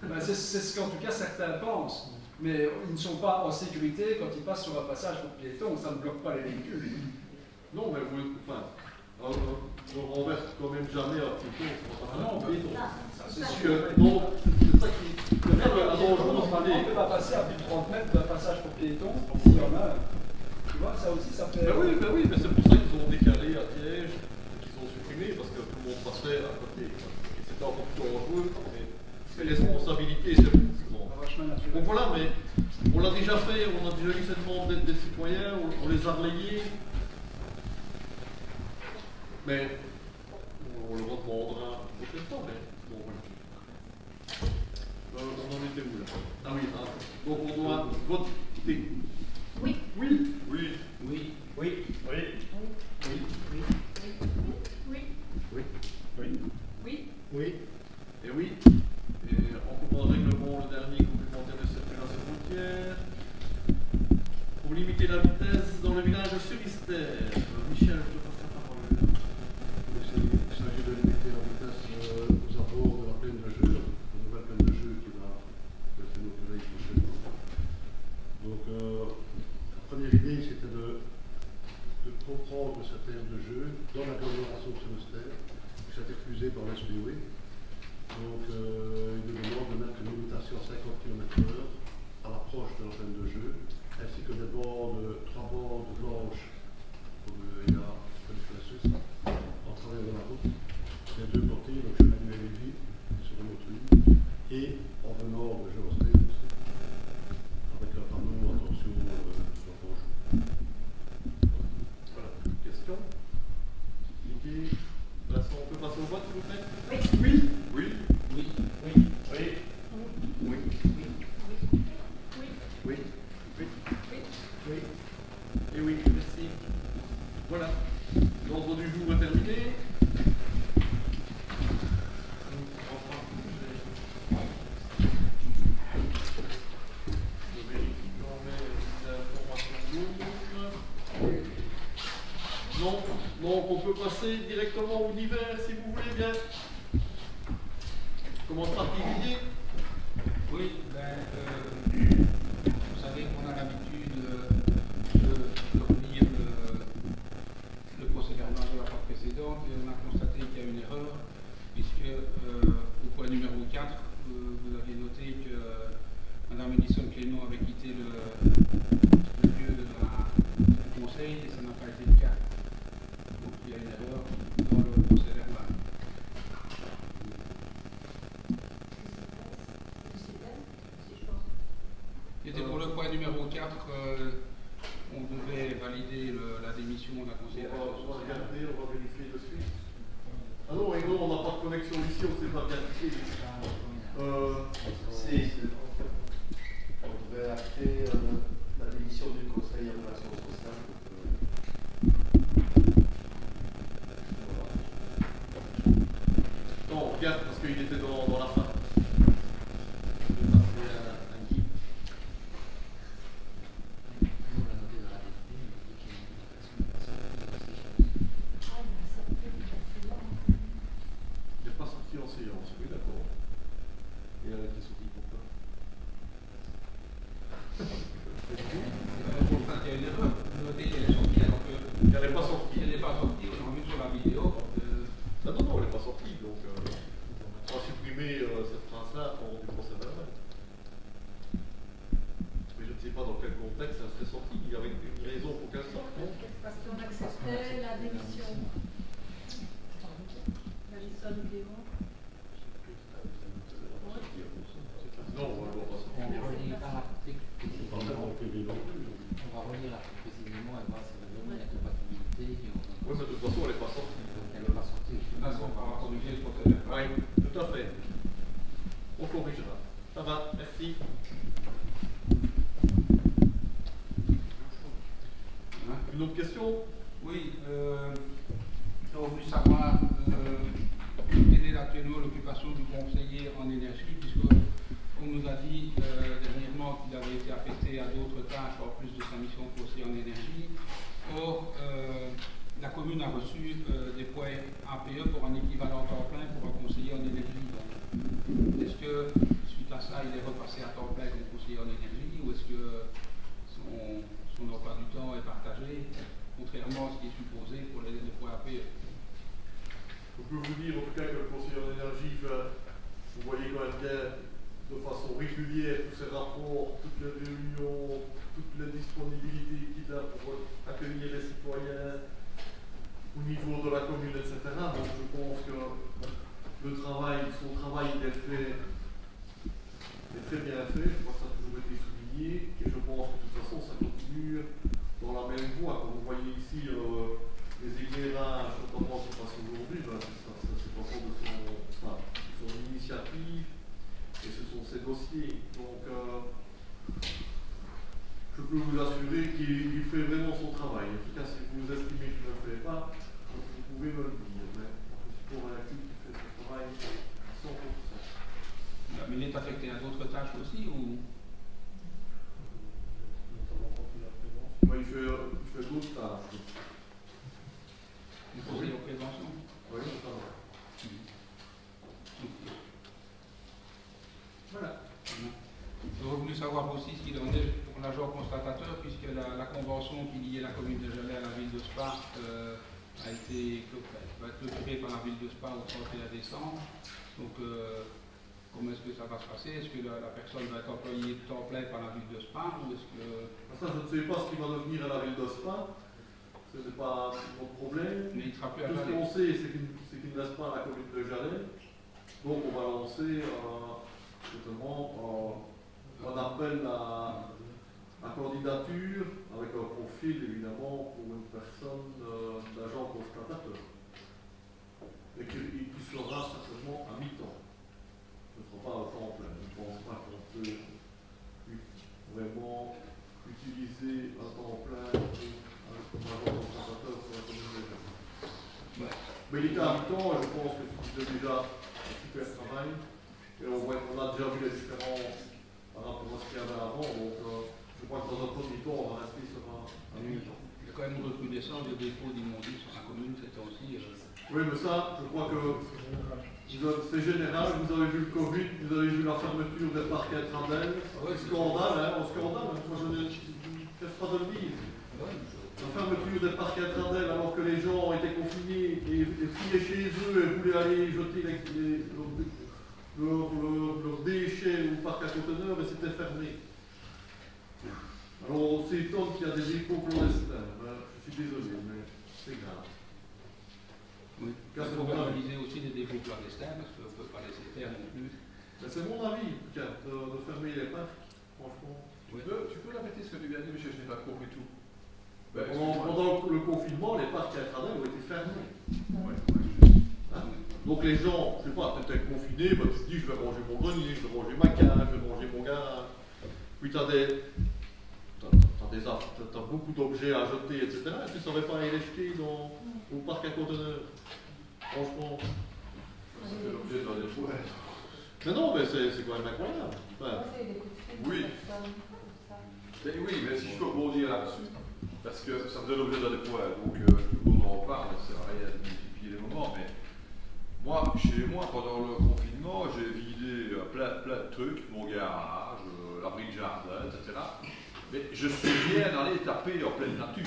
Ben c'est ce qu'en tout cas certains pensent, mais ils ne sont pas en sécurité quand ils passent sur un passage pour piétons, ça ne bloque pas les véhicules. Non, mais vous, enfin, on renverse quand même jamais un piéton, c'est pas Non, piéton. ça c'est Parce sûr. que, non, c'est ça qui. On ne peut pas passer à plus de 30 mètres d'un passage pour piétons, s'il y en a. Tu vois, ça aussi, ça fait. Ben oui, mais c'est pour ça qu'ils ont décalé à Liège, qu'ils ont supprimé, parce que tout le monde passait à côté. Et c'était encore plus dangereux. Les responsabilités étaient beaucoup plus grandes. Donc voilà, mais on l'a déjà fait, on a déjà eu cette demande des citoyens, on les a relayés. Mais on le redemandera une prochaine fois, mais bon voilà. On en était où là? Ah oui, donc on doit voter. Oui. Oui. Oui. Oui. Oui. Oui. Oui. Oui. Oui. Oui. Oui. Oui. Et oui. Et en coupant le règlement, le dernier complémentaire de circulation routière, pour limiter la vitesse dans le village de Suristère. Michel, je te passe la parole. Il s'agit de limiter la vitesse aux abords de la plaine de Jeu, la nouvelle plaine de Jeu qui va être inaugurée prochainement. Donc, la première idée, c'était de comprendre cette aire de jeu dans l'agglomération de Suristère, qui s'est diffusée par l'SPOE. Donc, il nous demande de mettre une limitation à 50 km/h à l'approche de la plaine de jeu, ainsi que des bandes, 3 bandes blanches, comme il y a la Suisse, en travers de la route, les deux côtés, donc chemin de Lévis, sur une autre ligne, et en venant de Géosté aussi, avec un panneau, attention, rouge. Voilà. Question? Idée? Vincent, on peut passer au vote, s'il vous plaît? Oui. Oui. Oui. Oui. Oui. Oui. Oui. Oui. Et oui, merci. Voilà. L'ordre du jour est terminé. Je vérifie quand même les informations lourdes. Non, donc on peut passer directement au divers si vous voulez bien. Commence par Didier. Oui, vous savez qu'on a l'habitude de relire le procès verbal de la fois précédente et on a constaté qu'il y a une erreur, puisque au point numéro 4, vous aviez noté que Mme Edison Clément avait quitté le lieu du conseil et ça n'a pas été le cas. Donc il y a une erreur dans le procès verbal. C'était pour le point numéro 4, on devait valider la démission de la conseillère. On va regarder, on va vérifier de suite. Ah non, et non, on n'a pas de connexion ici, on ne sait pas vérifier. Si, on devait acter la démission du conseil en relation sociale. Non, on regarde parce qu'il était dans la fin. Je vais passer à Guy. Il n'est pas sorti en séance, oui, d'accord. Et elle a été sortie pourquoi? Pour ça, il y a une erreur. Notez qu'elle est sortie alors que. Elle n'est pas sortie. Elle n'est pas sortie, on a vu sur la vidéo. Non, elle n'est pas sortie. Donc, on va supprimer cette phrase-là pour du procès verbal. Mais je ne sais pas dans quel contexte elle serait sortie. Il y avait une raison pour qu'elle sorte, non? Parce qu'on acceptait la démission. La liste du Clément. Non, on ne va pas sortir. On ne relie pas l'article Pas vraiment précisément. TV non plus. On va relire l'article précisément et voir si vraiment il y a compatibilité. Oui, mais de toute façon, elle n'est pas sortie. Donc elle n'est pas sortie. De toute façon, on va corriger le procès verbal. Oui, tout à fait. On corrigera. Ça va, merci. Hein? Une autre question? Oui, j'aurais voulu savoir quelle est actuellement l'occupation du conseiller en énergie, puisque on nous a dit dernièrement qu'il avait été affecté à d'autres tâches en plus de sa mission de conseiller en énergie. Or, la commune a reçu des points APE pour un équivalent temps plein pour un conseiller en énergie. Est-ce que, suite à ça, il est repassé à temps plein comme conseiller en énergie, ou est-ce que son emploi du temps est partagé, contrairement à ce qui est supposé pour les points APE? Je peux vous dire en tout cas que le conseiller en énergie, vous voyez quand même bien de façon régulière tous ces rapports, toutes les réunions, toutes les disponibilités qu'il a pour accueillir les citoyens au niveau de la commune, etc. Donc je pense que son travail il est très bien fait, je crois que ça a toujours été souligné, et je pense que de toute façon ça continue dans la même voie. Comme vous voyez ici, les éclairages, notamment ce qui se passe aujourd'hui, ben, c'est encore de son initiative et ce sont ses dossiers. Donc, je peux vous assurer qu'il fait vraiment son travail. En tout cas, si vous estimez qu'il ne le fait pas, vous pouvez me le dire. Mais je suis convaincu qu'il fait son travail à 100%. Mais il est affecté à d'autres tâches aussi, ou? Ouais, il fait d'autres tâches. Une conseiller en prévention? Oui, notamment. Voilà. J'aurais voulu savoir aussi ce qu'il en est pour l'agent constatateur, puisque la convention qui liait la commune de Jalais à la ville de Spa va être clôturée par la ville de Spa au 31 décembre. Donc, comment est-ce que ça va se passer? Est-ce que la personne va être employée de temps plein par la ville de Spa, ou est-ce que... Ça, je ne sais pas ce qui va devenir à la ville de Spa. Ce n'est pas mon problème. Mais il sera plus à Tout ce Jalais. qu'on sait, c'est qu'il ne laisse pas la commune de Jalais. Donc, on va lancer justement un appel à candidature avec un profil évidemment pour une personne d'agent constatateur. Et qui sera certainement à mi-temps. Ce ne sera pas à temps plein. Je ne pense pas qu'on peut vraiment utiliser un temps plein comme agent constatateur pour la commune de Jalais. Mais il est à mi-temps et je pense que c'est déjà un super travail. Et on a déjà vu les différences par rapport à ce qu'il y avait avant, donc je crois que dans un premier temps, on va rester sur un mi-temps. Il y a quand même une recrudescence de dépôts d'immondices sur la commune, c'était aussi... Oui, mais ça, je crois que c'est général. Vous avez vu le Covid, vous avez vu la fermeture des parcs à Tradel. Scandale, hein, au scandale, moi je ne cesse pas de le dire. La fermeture des parcs à Tradel alors que les gens étaient confinés et filaient chez eux et voulaient aller jeter leurs déchets au parc à conteneurs et c'était fermé. Alors on s'étonne qu'il y a des dépôts clandestins. Je suis désolé, mais c'est grave. Oui. Il faut organiser aussi des dépôts clandestins parce qu'on ne peut pas laisser faire non plus. C'est mon avis, de fermer les parcs, franchement. Oui. Tu peux répéter ce que tu viens de dire, monsieur, je n'ai pas compris tout. Pendant le confinement, les parcs à Tradel ont été fermés. Ouais. Hein? Donc les gens, je ne sais pas, peut-être confinés, bah, tu te dis je vais ranger mon grenier, je vais ranger ma cage, je vais ranger mon garage. Puis tu as beaucoup d'objets à jeter, etc. Et tu ne savais pas aller les jeter au parc à conteneurs. Franchement. Ça fait l'objet de la découverte. Mais non, mais c'est quand même incroyable. Enfin, Oui. Oui, mais si je peux rebondir là-dessus, parce que ça faisait l'objet de la découverte, donc on en parle, ça sert à rien de multiplier les moments, mais moi, chez moi, pendant le confinement, j'ai vidé plein de trucs, mon garage, l'abri de jardin, etc. Mais je suis bien allé taper en pleine nature.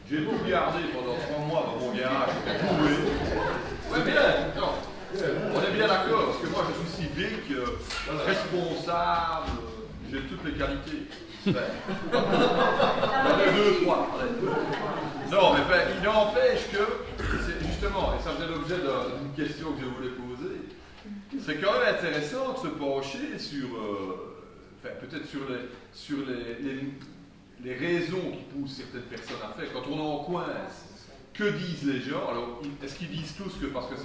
J'ai tout gardé pendant 3 mois dans mon garage, j'étais trouvé. Ouais, bien, non. On est bien d'accord, parce que moi je suis civique, responsable, j'ai toutes les qualités. J'en ai 2, 3. Non, mais il n'empêche que, c'est justement, et ça faisait l'objet d'une question que je voulais poser, c'est quand même intéressant de se pencher sur, peut-être sur les raisons qui poussent certaines personnes à faire. Quand on est en coince, que disent les gens? Alors, est-ce qu'ils disent tous que parce que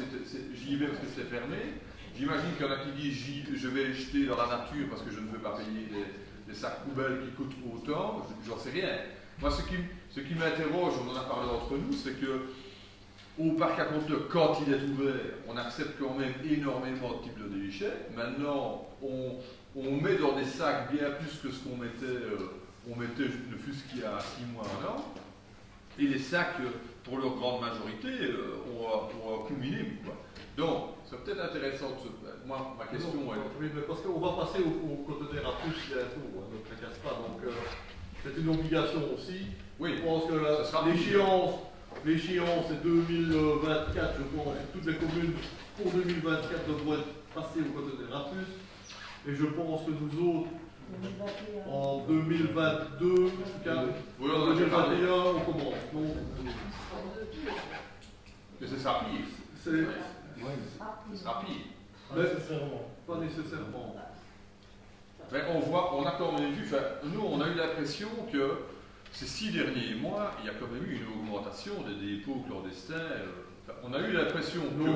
j'y vais parce que c'est fermé? J'imagine qu'il y en a qui disent je vais jeter dans la nature parce que je ne veux pas payer des sacs poubelles qui coûtent autant. J'en sais rien. Moi, ce qui m'interroge, on en a parlé entre nous, c'est que au parc à conteneurs, quand il est ouvert, on accepte quand même énormément de types de déchets. Maintenant, on met dans des sacs bien plus que ce qu'on mettait, ne fût-ce qu'il y a 6 mois, 1 an. Et les sacs, pour leur grande majorité, ont accumulé. Donc, c'est peut-être intéressant de se... Moi, ma question est... Oui, mais parce qu'on va passer au conteneur à plus bientôt, ne tracasse pas. Donc, c'est une obligation aussi. Oui, je pense que l'échéance est 2024, je pense. Toutes les communes pour 2024 devront être passées au conteneur à plus. Et je pense que nous autres, en 2022, en tout cas, oui, en 2021, on commence. Donc, mais c'est ça pire. C'est rapide. Pas nécessairement. Mais on a quand même vu, nous on a eu l'impression que ces 6 derniers mois, il y a quand même eu une augmentation des dépôts clandestins. On a eu l'impression que...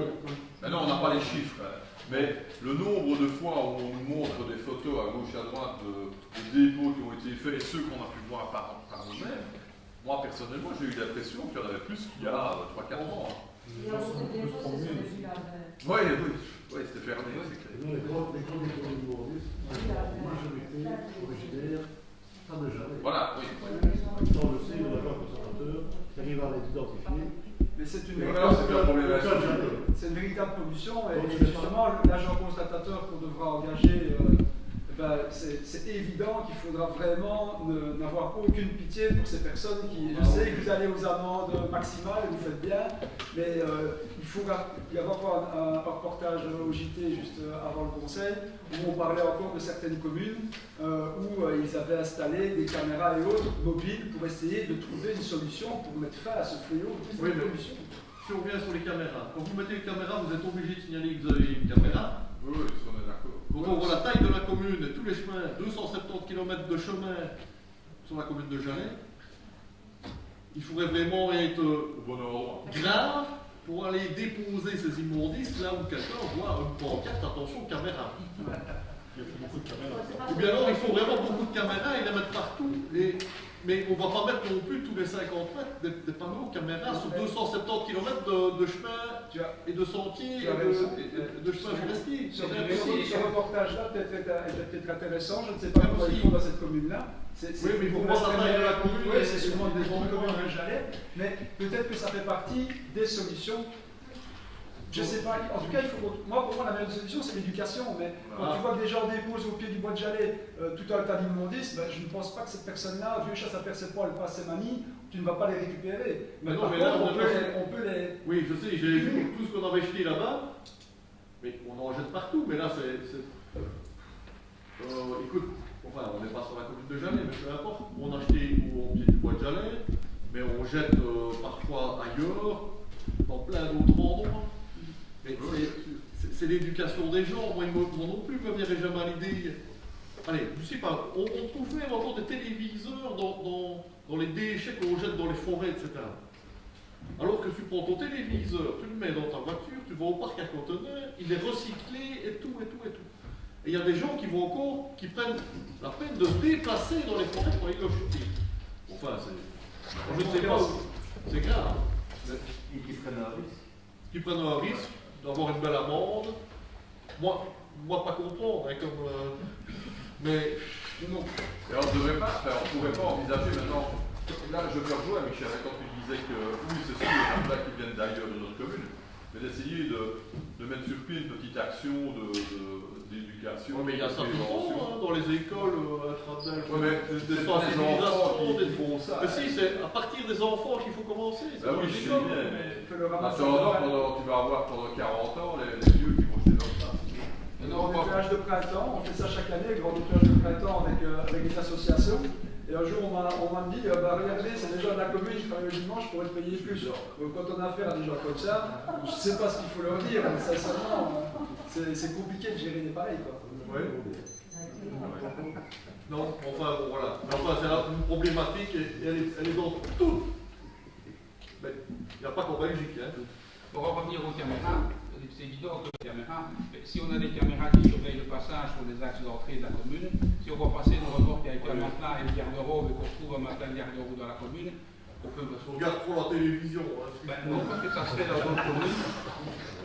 Maintenant on n'a pas les chiffres, mais le nombre de fois où on nous montre des photos à gauche et à droite des dépôts qui ont été faits et ceux qu'on a pu voir par nous-mêmes, moi personnellement j'ai eu l'impression qu'il y en avait plus qu'il y a 3-4 ans. Oui, c'était fermé, c'est clair. Les grands dépôts de Maurice, la majorité originaire, ça ne jamais. Voilà, oui. Dans le site de l'agent conservateur, qui arrive à les identifier. Mais c'est une véritable pollution et justement l'agent constatateur qu'on devra engager, c'est évident qu'il faudra vraiment n'avoir aucune pitié pour ces personnes qui, je sais que vous allez aux amendes maximales et vous faites bien, mais il faudra y avoir un reportage au JT juste avant le conseil où on parlait encore de certaines communes où ils avaient installé des caméras et autres mobiles pour essayer de trouver une solution pour mettre fin à ce fléau de pollution. Si on revient sur les caméras, quand vous mettez une caméra, vous êtes obligé de signaler que vous avez une caméra. Oui, on est d'accord. Quand on voit la taille de la commune et tous les chemins, 270 km de chemin sur la commune de Jalais, il faudrait vraiment être grave pour aller déposer ces immondices là où quelqu'un voit une pancarte, attention, caméra. Il faut beaucoup de caméras. Ou bien alors, il faut vraiment beaucoup de caméras et les mettre partout. Mais on ne va pas mettre non plus tous les 50 mètres des panneaux caméras sur 270 km de chemin et de sentiers et de chemin forestiers. Ce reportage-là était peut-être intéressant, je ne sais pas comment ils font dans cette commune-là. Oui, mais il faut voir la taille de la commune. Oui, c'est sûrement des grandes communes que j'allais, mais peut-être que ça fait partie des solutions. Je ne sais pas, en tout cas, pour moi, la meilleure solution, c'est l'éducation. Mais quand tu vois que des gens déposent au pied du bois de Jalais tout un tas d'immondices, je ne pense pas que cette personne-là, vieux chat, ça perd ses poils, passe ses manies, tu ne vas pas les récupérer. Mais non, par mais là, contre, on peut les... Oui, je sais, j'ai vu tout ce qu'on avait jeté là-bas, mais on en jette partout. Mais là, écoute, enfin, on n'est pas sur la commune de Jalais, mais peu importe. On a jeté au pied du bois de Jalais, mais on jette parfois ailleurs, dans plein d'autres endroits. Mais c'est l'éducation des gens. Moi non plus, ne me viendrait jamais à l'idée. Allez, je sais pas, on trouve même encore des téléviseurs dans les déchets qu'on jette dans les forêts, etc. Alors que tu prends ton téléviseur, tu le mets dans ta voiture, tu vas au parc à conteneurs, il est recyclé et tout. Et il y a des gens qui prennent la peine de se déplacer dans les forêts pour aller le jeter. Enfin, je ne sais pas, c'est grave. Et qui prennent un risque. Qui prennent un risque d'avoir une belle amende. Moi pas content, hein, mais non. Et on ne pourrait pas envisager maintenant, là je peux rejoindre Michel, quand tu disais que oui, c'est sûr, il y a plein qui viennent d'ailleurs de notre commune, mais d'essayer de mettre sur pied une petite action d'éducation. Ouais, mais il y a ça tout le temps, hein, dans les écoles, Ouais, mais des c'est pas les enfants qui sensibilisations. font ça. Mais si, c'est à partir des enfants qu'il faut commencer. c'est Bah dans oui, les je sais écoles. bien, mais Fais le ramassage. attends, tu vas avoir pendant 40 ans les vieux qui vont jeter dans ça. Le grand nettoyage de printemps, on fait ça chaque année, le grand nettoyage de printemps avec les associations. Et un jour, on m'a dit, bah, regardez, c'est des gens de la commune qui travaillent le dimanche, je pourrais te payer plus. Donc, quand on a affaire à des gens comme ça, je ne sais pas ce qu'il faut leur dire, mais sincèrement, c'est compliqué de gérer des pareils, quoi. Oui. Non, enfin, bon, voilà. Enfin, c'est là une problématique et elle est dans tout. Mais il n'y a pas qu'en Belgique. Hein. Pour revenir aux caméras, c'est évident que les caméras, si on a des caméras qui surveillent le passage sur les axes d'entrée de la commune, si on voit passer une remorque avec un matelas et une garde-robe et qu'on retrouve un matelas et une garde-robe dans la commune, on peut... On regarde trop la télévision. Hein, non, parce que ça se fait dans d'autres communes.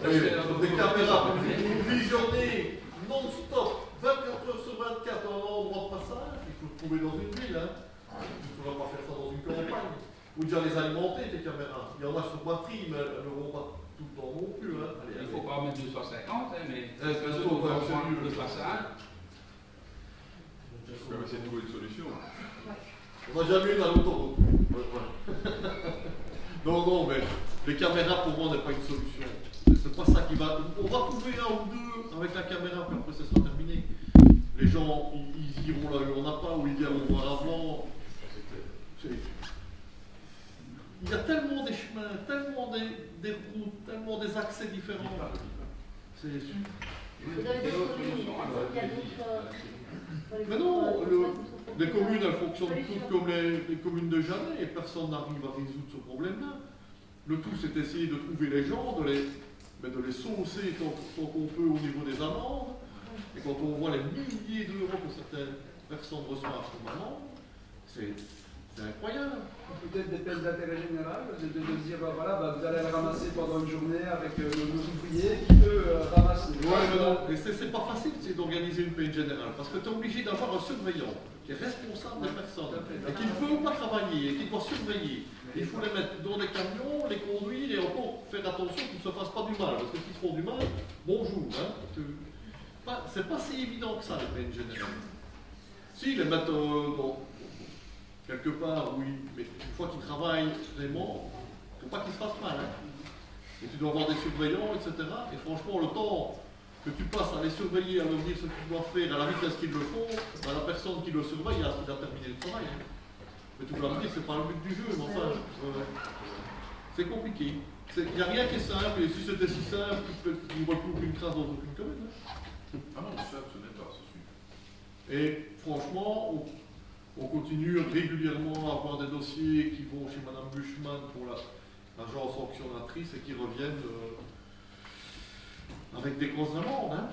Des caméras pour visionner non-stop, 24 heures sur 24 en endroit de passage, il faut le trouver dans une ville. Hein. Tu ne pourras pas faire ça dans une campagne. Ou déjà les alimenter, tes caméras. Il y en a sur batterie, mais elles ne vont pas tout le temps non plus. Hein. Allez, il ne faut pas mettre 250, hein, mais le passage. On va essayer de trouver une solution. On n'a jamais eu dans l'autoroute. Non, mais les caméras pour moi n'est pas une solution. C'est pas ça qui va. On va trouver un ou deux avec la caméra, puis après ça sera terminé. Les gens, ils iront là où on n'a pas, ou ils viendront voir avant. Il y a tellement des chemins, tellement des routes, tellement des accès différents. C'est Vous avez d'autres communes, il y a d'autres... Mais non, les communes, elles fonctionnent toutes comme les communes de jamais, et personne n'arrive à résoudre ce problème-là. Le tout, c'est d'essayer de trouver les gens, de les saucer tant qu'on peut au niveau des amendes. Et quand on voit les milliers d'euros que certaines personnes reçoivent comme amende, c'est incroyable. Peut-être des peines d'intérêt général, de dire, voilà, bah, vous allez le ramasser pendant une journée avec nos ouvriers qui, eux, ramassent les Ouais, mais non, c'est pas facile d'organiser une peine générale, parce que tu es obligé d'avoir un surveillant qui est responsable des personnes, et qui ne peut pas travailler, et qui doit surveiller. Il faut les mettre dans des camions, les conduire, et encore faire attention qu'ils ne se fassent pas du mal, parce que s'ils se font du mal, bonjour. Hein, c'est pas si évident que ça, les peines générales. Si, les mettre quelque part, oui, mais une fois qu'ils travaillent vraiment, il ne faut pas qu'ils se fassent mal. Hein. Et tu dois avoir des surveillants, etc. Et franchement, le temps que tu passes à les surveiller, à leur dire ce qu'ils doivent faire, à la vitesse qu'ils le font, ben, la personne qui le surveille, il a terminé le travail. Hein. Mais tu peux me dire, c'est pas le but du jeu, mais enfin, c'est compliqué. Il n'y a rien qui est simple, et si c'était si simple, tu ne recouvres une trace dans aucune commune. Hein. Ah non, ça, ce n'est pas, c'est sûr. Et franchement, on continue régulièrement à avoir des dossiers qui vont chez Mme Buchmann pour l'agence sanctionnatrice et qui reviennent avec des grosses amendes. Hein.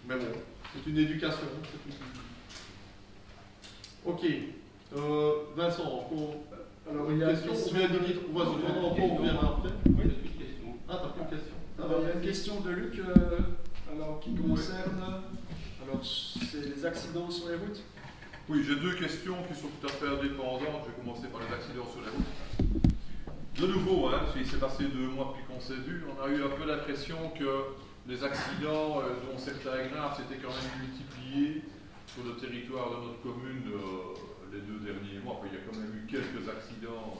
Mais bon, c'est une éducation. Ok. Vincent, alors, une il y a question. une On vient de dire, on va se prendre encore, on verra après. Oui, c'est une question. Ah, t'as plus de question. Alors, il y a une question de Luc alors, qui concerne les accidents sur les routes. Oui, j'ai deux questions qui sont tout à fait indépendantes. Je vais commencer par les accidents sur les routes. De nouveau, hein, il s'est passé 2 mois depuis qu'on s'est vu, on a eu un peu l'impression que les accidents, dont certains graves, s'étaient quand même multipliés sur le territoire de notre commune les 2 derniers mois. Enfin, il y a quand même eu quelques accidents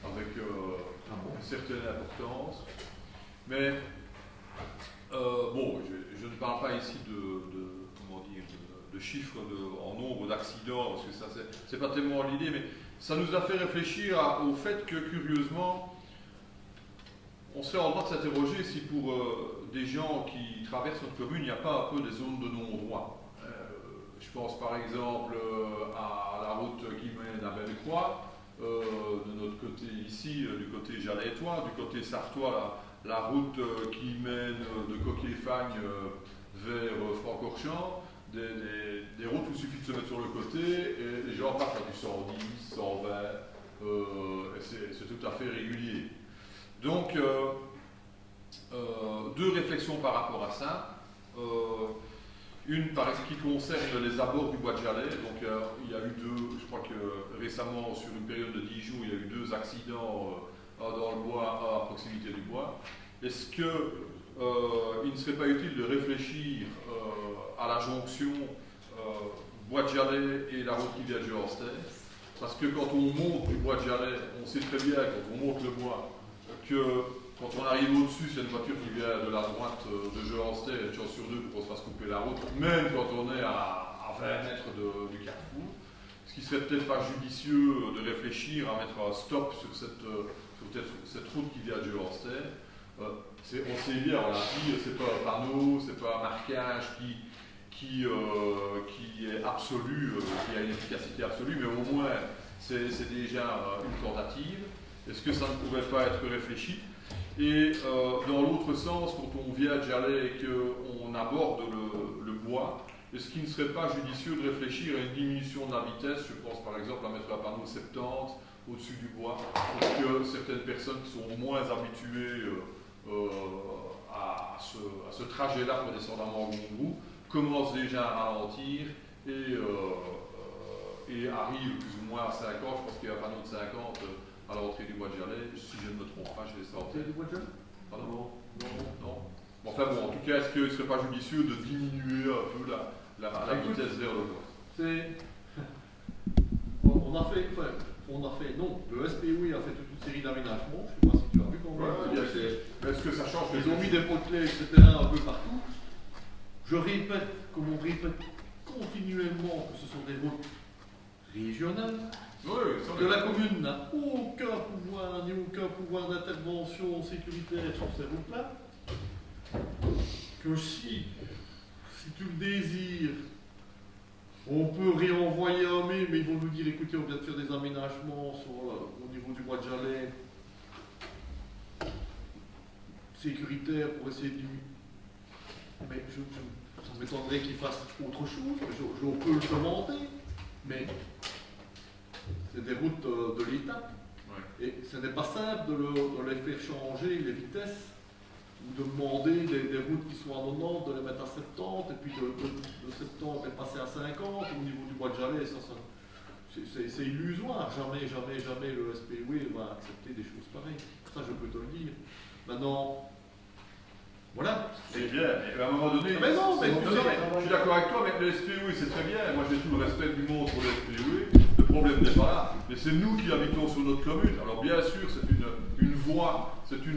avec une certaine importance. Mais bon, je ne parle pas ici de chiffres en nombre d'accidents, parce que ça c'est pas tellement l'idée, mais ça nous a fait réfléchir au fait que, curieusement, on serait en droit de s'interroger si pour des gens qui traversent notre commune, il n'y a pas un peu des zones de non-droit. Je pense par exemple à la route qui mène à Bellecroix, de notre côté ici, du côté jalettois, du côté sartois, la route qui mène de Coquet-Fagne vers Francorchamps, des routes où il suffit de se mettre sur le côté et les gens passent à du 110, 120, c'est tout à fait régulier. Donc, 2 réflexions par rapport à ça. Une ce qui concerne les abords du bois de Jalais. Donc, il y a eu 2, je crois que récemment, sur une période de 10 jours, il y a eu 2 accidents, un dans le bois, un à proximité du bois. Est-ce que il ne serait pas utile de réfléchir à la jonction Bois-de-Jalais et la route qui vient de Georster. Parce que quand on monte du Bois-de-Jalais, on sait très bien, quand on monte le bois, que quand on arrive au-dessus, c'est une voiture qui vient de la droite de Georster, et une chance sur deux pour qu'on se fasse couper la route, même quand on est à 20 mètres du carrefour. Ce qui serait peut-être pas judicieux de réfléchir à mettre un stop sur cette route qui vient de Georster. On sait bien, on l'a dit, c'est pas un panneau, c'est pas un marquage qui est absolu, qui a une efficacité absolue, mais au moins c'est déjà une tentative. Est-ce que ça ne pourrait pas être réfléchi? Et dans l'autre sens, quand on vient de Jalais et qu'on aborde le bois, est-ce qu'il ne serait pas judicieux de réfléchir à une diminution de la vitesse? Je pense par exemple à mettre un panneau 70 au-dessus du bois, pour que certaines personnes qui sont moins habituées à ce trajet-là redescendant en Gondrou commencent déjà à ralentir et arrivent plus ou moins à 50. Je pense qu'il y a un panneau de 50 à l'entrée du bois de Jalais. Si je ne me trompe pas, je vais sortir. Du bois de Jalais? Pardon? Non. Enfin bon, en tout cas, est-ce qu'il ne serait pas judicieux de diminuer un peu la vitesse vers le bois? Non, le SPOI a fait toute une série d'aménagements, je ne sais pas si tu as vu quand même. Est-ce que ça change? Ils ont mis des potelets, etc. un peu partout. Je répète, comme on répète continuellement, que ce sont des routes régionales, que la commune n'a aucun pouvoir, ni aucun pouvoir d'intervention sécuritaire sur ces routes-là, que si tu le désires, on peut réenvoyer un mail, mais ils vont nous dire, écoutez, on vient de faire des aménagements au niveau du bois de Jalais, sécuritaire pour essayer de... Mais ça m'étonnerait qu'ils fassent autre chose, je peux le demander, mais c'est des routes de l'État. Ouais. Et ce n'est pas simple de les faire changer les vitesses, ou de demander des routes qui sont à 90, de les mettre à 70, et puis de 70 les passer à 50 au niveau du bois de Jalais. C'est illusoire. Jamais le SPOI va accepter des choses pareilles. Ça, je peux te le dire. Maintenant, voilà. C'est bien, mais à un moment donné, mais non, je suis d'accord avec toi, mais le SPOI c'est très bien. Moi j'ai tout le respect du monde pour le SPOI. Le problème n'est pas là, mais c'est nous qui habitons sur notre commune. Alors bien sûr, c'est une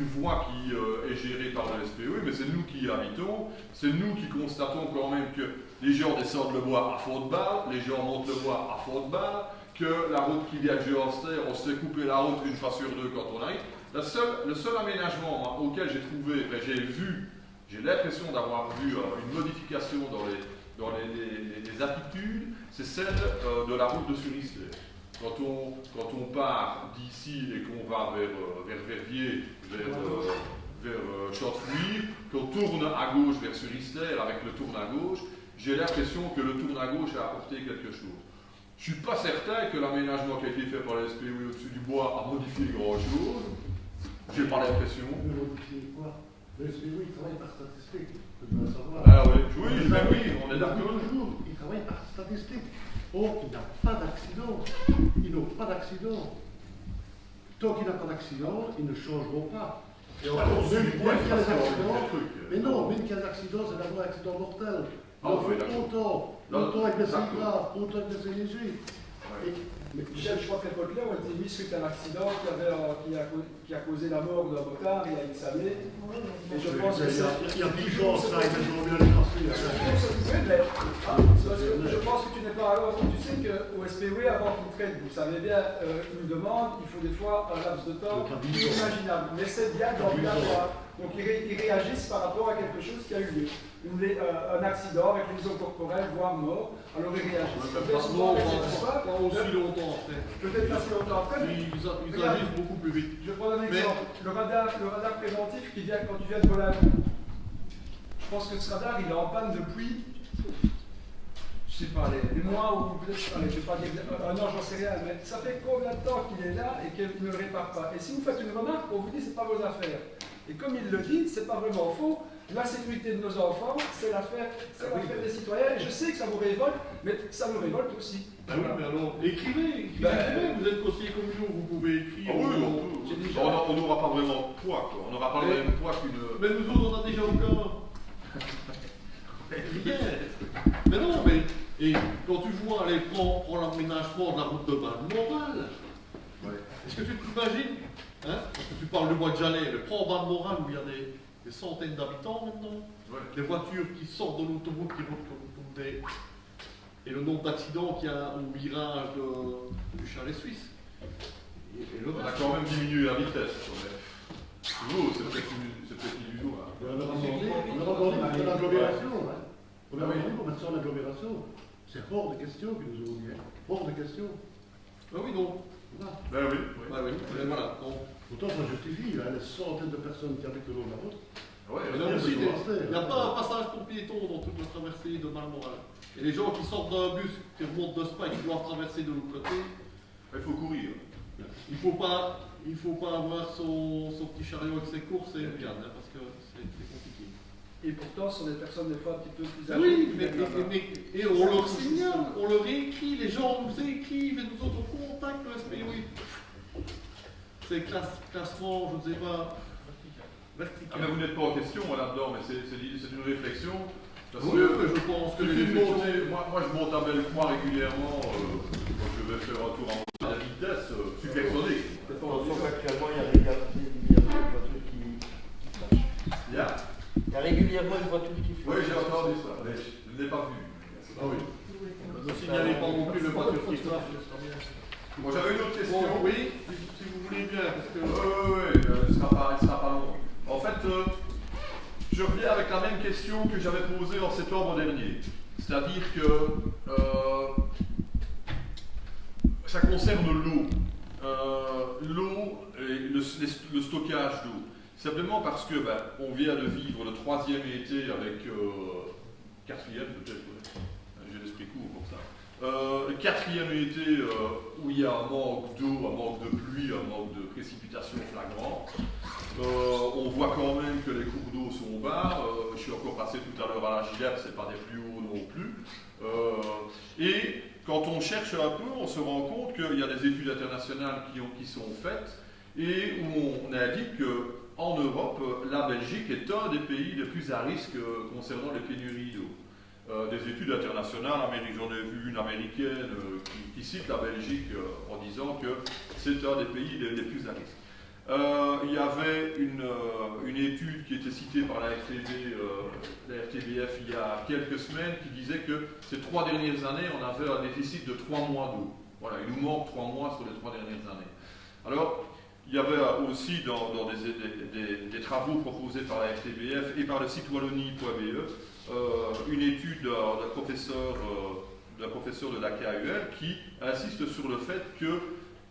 voie qui est gérée par le SPOI, mais c'est nous qui y habitons. C'est nous qui constatons quand même que les gens descendent le bois à fond de balle, les gens montent le bois à fond de balle, que la route qui vient de Georster, on se fait couper la route une fois sur deux quand on arrive. Le seul aménagement auquel j'ai l'impression d'avoir vu une modification dans les attitudes, c'est celle de la route de Sur-Isler. Quand on part d'ici et qu'on va vers Verviers, vers Chantefouille, qu'on tourne à gauche vers Sur-Isler avec le tourne à gauche, j'ai l'impression que le tourne à gauche a apporté quelque chose. Je ne suis pas certain que l'aménagement qui a été fait par la SPOI au-dessus du bois a modifié grand-chose. J'ai pas l'impression. Le SPOI travaille par statistique, tu dois savoir. Ah oui, on est d'accord. Toujours, il travaille par statistique. Or, il n'a pas d'accident. Ils n'ont pas d'accident. Tant qu'il n'a pas d'accident, ils ne changeront pas. Et même qu'il y a des accidents. Mais non, même qu'il y a des accidents, c'est d'abord un accident mortel. Autant avec des graves, autant avec des légers. Michel, je crois que les potelets ont été mis suite à un accident qui a causé la mort d'un motard il y a X années. Et je pense que il y a plus de chance, ça, ils ont bien les je pense que tu n'es pas alors. Tu sais qu'au SPOI, avant qu'ils traitent, vous savez bien, ils nous demandent, il faut des fois un laps de temps inimaginable. Mais c'est bien d'en avoir. Donc ils réagissent par rapport à quelque chose qui a eu lieu. Un accident avec lésion corporelle, voire mort, alors ils réagissent. Pas aussi longtemps après. Peut-être pas si longtemps après. Ils agissent beaucoup plus vite. Je prends un exemple. Le radar préventif qui vient quand tu viens de voler un coup. Je pense que ce radar, il est en panne depuis, je sais pas, des mois ou peut-être, je vais pas dire un an, j'en sais rien, mais ça fait combien de temps qu'il est là et qu'il ne le répare pas. Et si vous faites une remarque, on vous dit c'est pas vos affaires. Et comme il le dit, c'est pas vraiment faux. la sécurité de nos enfants, c'est l'affaire des citoyens. Et je sais que ça vous révolte, mais ça me révolte aussi. Ben oui, mais alors, écrivez, vous êtes conseiller communaux, vous pouvez écrire. Ah oui, on n'aura pas vraiment de poids, quoi. On n'aura pas le même poids qu'une... Mais nous autres, on a déjà aucun. Rien. Mais non, mais et quand tu vois, allez, prends l'aménagement de la route de Balmoral. Ouais. Est-ce que tu t'imagines, hein, parce que tu parles du mois de Jalais, mais prends Balmoral où il y a des centaines d'habitants maintenant, Ouais. des voitures qui sortent de l'autoroute, qui roulent comme des... Et le nombre d'accidents qu'il y a au virage du chalet suisse. Et le On a reste. quand même diminué la vitesse. Toujours, c'est peut-être illusoire. On a rebondi de l'agglomération. On a rebondi pour mettre ça en agglomération. C'est hors de question que nous avons dit. Hors de question. Ah oui, non. Voilà. Ben oui. Ah oui, mais voilà. Donc, Pourtant, ça justifie, il y a des centaines de personnes qui habitent le long de la route. Ouais, mais non, c'est il bon. n'y a pas un passage pour piétons dans toute la traversée de Balmoral. Et les gens qui sortent d'un bus, qui remontent de Spa et qui doivent traverser de l'autre côté, il faut courir. il faut pas avoir son petit chariot avec ses courses et une canne, hein, parce que c'est compliqué. Et pourtant, ce sont des personnes des fois un petit peu plus âgées. Oui, qui mais, viennent là-bas. et on leur signale, on leur écrit, les gens nous écrivent et nous autres on contacte le SPOI. C'est classement, je ne sais pas, vertical. Ah, mais vous n'êtes pas en question là-dedans, mais c'est une réflexion. Parce Oui, que mais je pense que les suffit de réflexions... monter- moi, je monte à Bellecroix régulièrement quand je vais faire un tour en moto à la vitesse supersonique. Attention qu'actuellement, il y a régulièrement une voiture qui flash. Il y a Il y a régulièrement une voiture qui flash. Oui, j'ai entendu ça, mais je ne l'ai pas vu. Ah oui. Ne signalez pas non plus le voiture qui flash. Moi, j'avais une autre question. Bon, oui, si vous voulez bien, parce que... Oui, elle ne sera pas longue. En fait, je reviens avec la même question que j'avais posée en septembre dernier. C'est-à-dire que ça concerne l'eau. L'eau et le stockage d'eau. Simplement parce que on vient de vivre le 3e été avec 4e peut-être, ouais. J'ai l'esprit court pour ça. Le 4e été où il y a un manque d'eau, un manque de pluie, un manque de précipitations flagrant. On voit quand même que les cours d'eau sont bas. Je suis encore passé tout à l'heure à la Gillette, c'est pas des plus hauts non plus. Et quand on cherche un peu, on se rend compte qu'il y a des études internationales qui sont faites et où on indique qu'en Europe, la Belgique est un des pays les plus à risque concernant les pénuries d'eau. Des études internationales, j'en ai vu une américaine qui cite la Belgique en disant que c'est un des pays les plus à risque. Il y avait une étude qui était citée par la RTBF il y a quelques semaines qui disait que ces 3 dernières années, on avait un déficit de 3 mois d'eau. Voilà, il nous manque 3 mois sur les 3 dernières années. Alors, il y avait aussi dans des travaux proposés par la RTBF et par le site wallonie.be une étude d'un professeur de la KUL qui insiste sur le fait que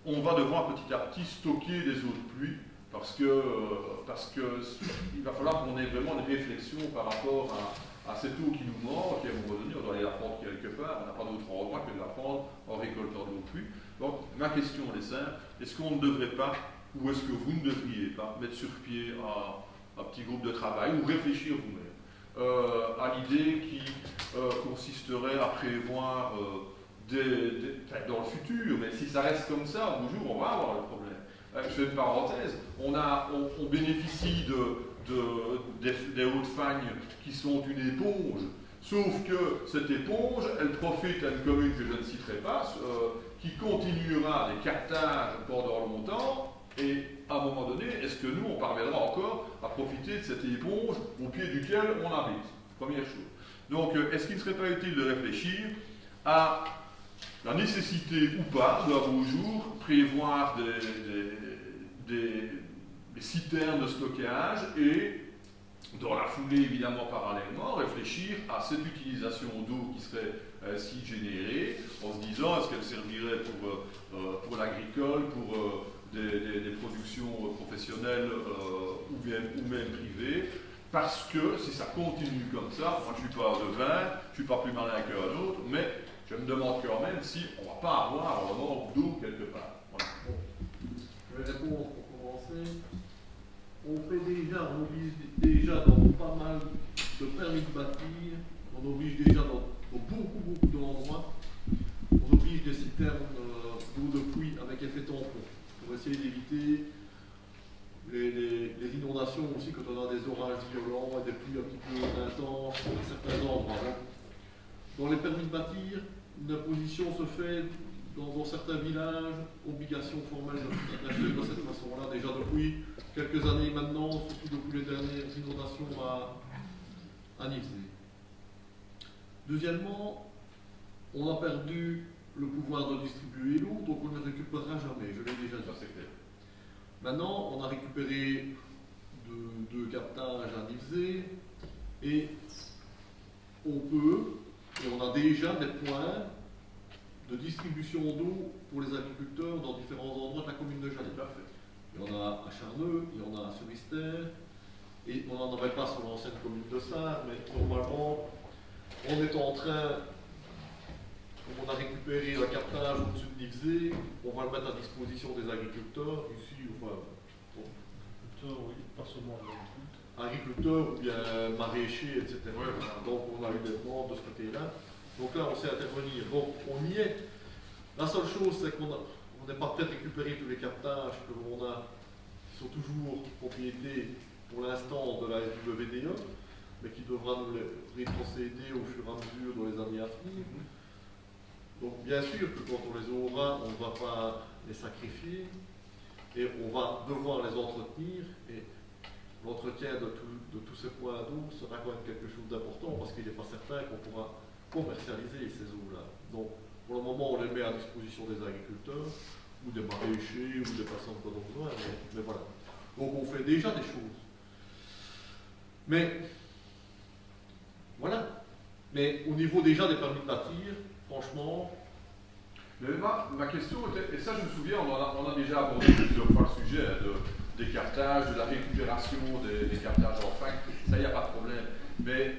on va devoir petit à petit stocker des eaux de pluie parce que il va falloir qu'on ait vraiment une réflexion par rapport à cette eau qui nous manque et à un moment donné on doit aller la prendre quelque part, on n'a pas d'autre endroit que de la prendre en récoltant de l'eau de pluie. Donc ma question est simple, est-ce qu'on ne devrait pas ou est-ce que vous ne devriez pas mettre sur pied un petit groupe de travail ou réfléchir vous-même à l'idée qui consisterait à prévoir dans le futur, mais si ça reste comme ça, un jour on va avoir le problème. Je fais une parenthèse, on bénéficie des hauts de fagne qui sont une éponge, sauf que cette éponge, elle profite à une commune que je ne citerai pas, qui continuera des captages pendant longtemps, et à un moment donné, est-ce que nous, on parviendra encore à profiter de cette éponge au pied duquel on habite? Première chose. Donc, est-ce qu'il ne serait pas utile de réfléchir à la nécessité ou pas, de à vos jours, prévoir des citernes de stockage et, dans la foulée évidemment parallèlement, réfléchir à cette utilisation d'eau qui serait ainsi générée, en se disant est-ce qu'elle servirait pour l'agricole, pour des productions professionnelles ou même privées, parce que si ça continue comme ça, moi je ne suis pas devin, je ne suis pas plus malin qu'un autre, mais je me demande quand même si on ne va pas avoir un manque d'eau quelque part. Voilà. Je vais répondre pour commencer. On vise déjà dans pas mal essayer d'éviter les inondations aussi quand on a des orages violents et des pluies un petit peu intenses à certains endroits. Dans les permis de bâtir, une imposition se fait dans certains villages, obligation formelle d'acheter de cette façon-là, déjà depuis quelques années maintenant, surtout depuis les dernières inondations à Nivesay. Deuxièmement, on a perdu le pouvoir de distribuer l'eau, donc on ne le récupérera jamais, je l'ai déjà dit. Ça c'est clair. Maintenant, on a récupéré deux captages à Nivesay et on peut, et on a déjà des points de distribution d'eau pour les agriculteurs dans différents endroits de la commune de Jalles. Il y en a à Charneux, il y en a à Sur-Istère, et on n'en avait pas sur l'ancienne commune de Sarre, mais normalement, on est en train, on a récupéré un captage au-dessus de Nivesay, on va le mettre à disposition des agriculteurs, ici, enfin, Agriculteurs, oui, pas seulement agriculteurs ou bien maraîchers, etc. Donc on a eu des demandes de ce côté-là. Donc là, on sait intervenir. Donc on y est. La seule chose, c'est qu'on n'est pas prêt à récupérer tous les captages que l'on a, qui sont toujours propriété pour l'instant de la SWDE, mais qui devra nous les rétrocéder au fur et à mesure dans les années à venir. Donc bien sûr que quand on les aura, on ne va pas les sacrifier et on va devoir les entretenir. Et l'entretien de tous ces points d'eau sera quand même quelque chose d'important parce qu'il n'est pas certain qu'on pourra commercialiser ces eaux-là. Donc, pour le moment, on les met à disposition des agriculteurs ou des maraîchers ou des personnes qui en ont besoin, mais voilà. Donc, on fait déjà des choses. Mais, voilà. Mais au niveau déjà des permis de bâtir, franchement... Mais ma question était, et ça je me souviens, on a déjà abordé plusieurs fois le sujet des cartages, de la récupération des cartages en fac, ça il n'y a pas de problème. Mais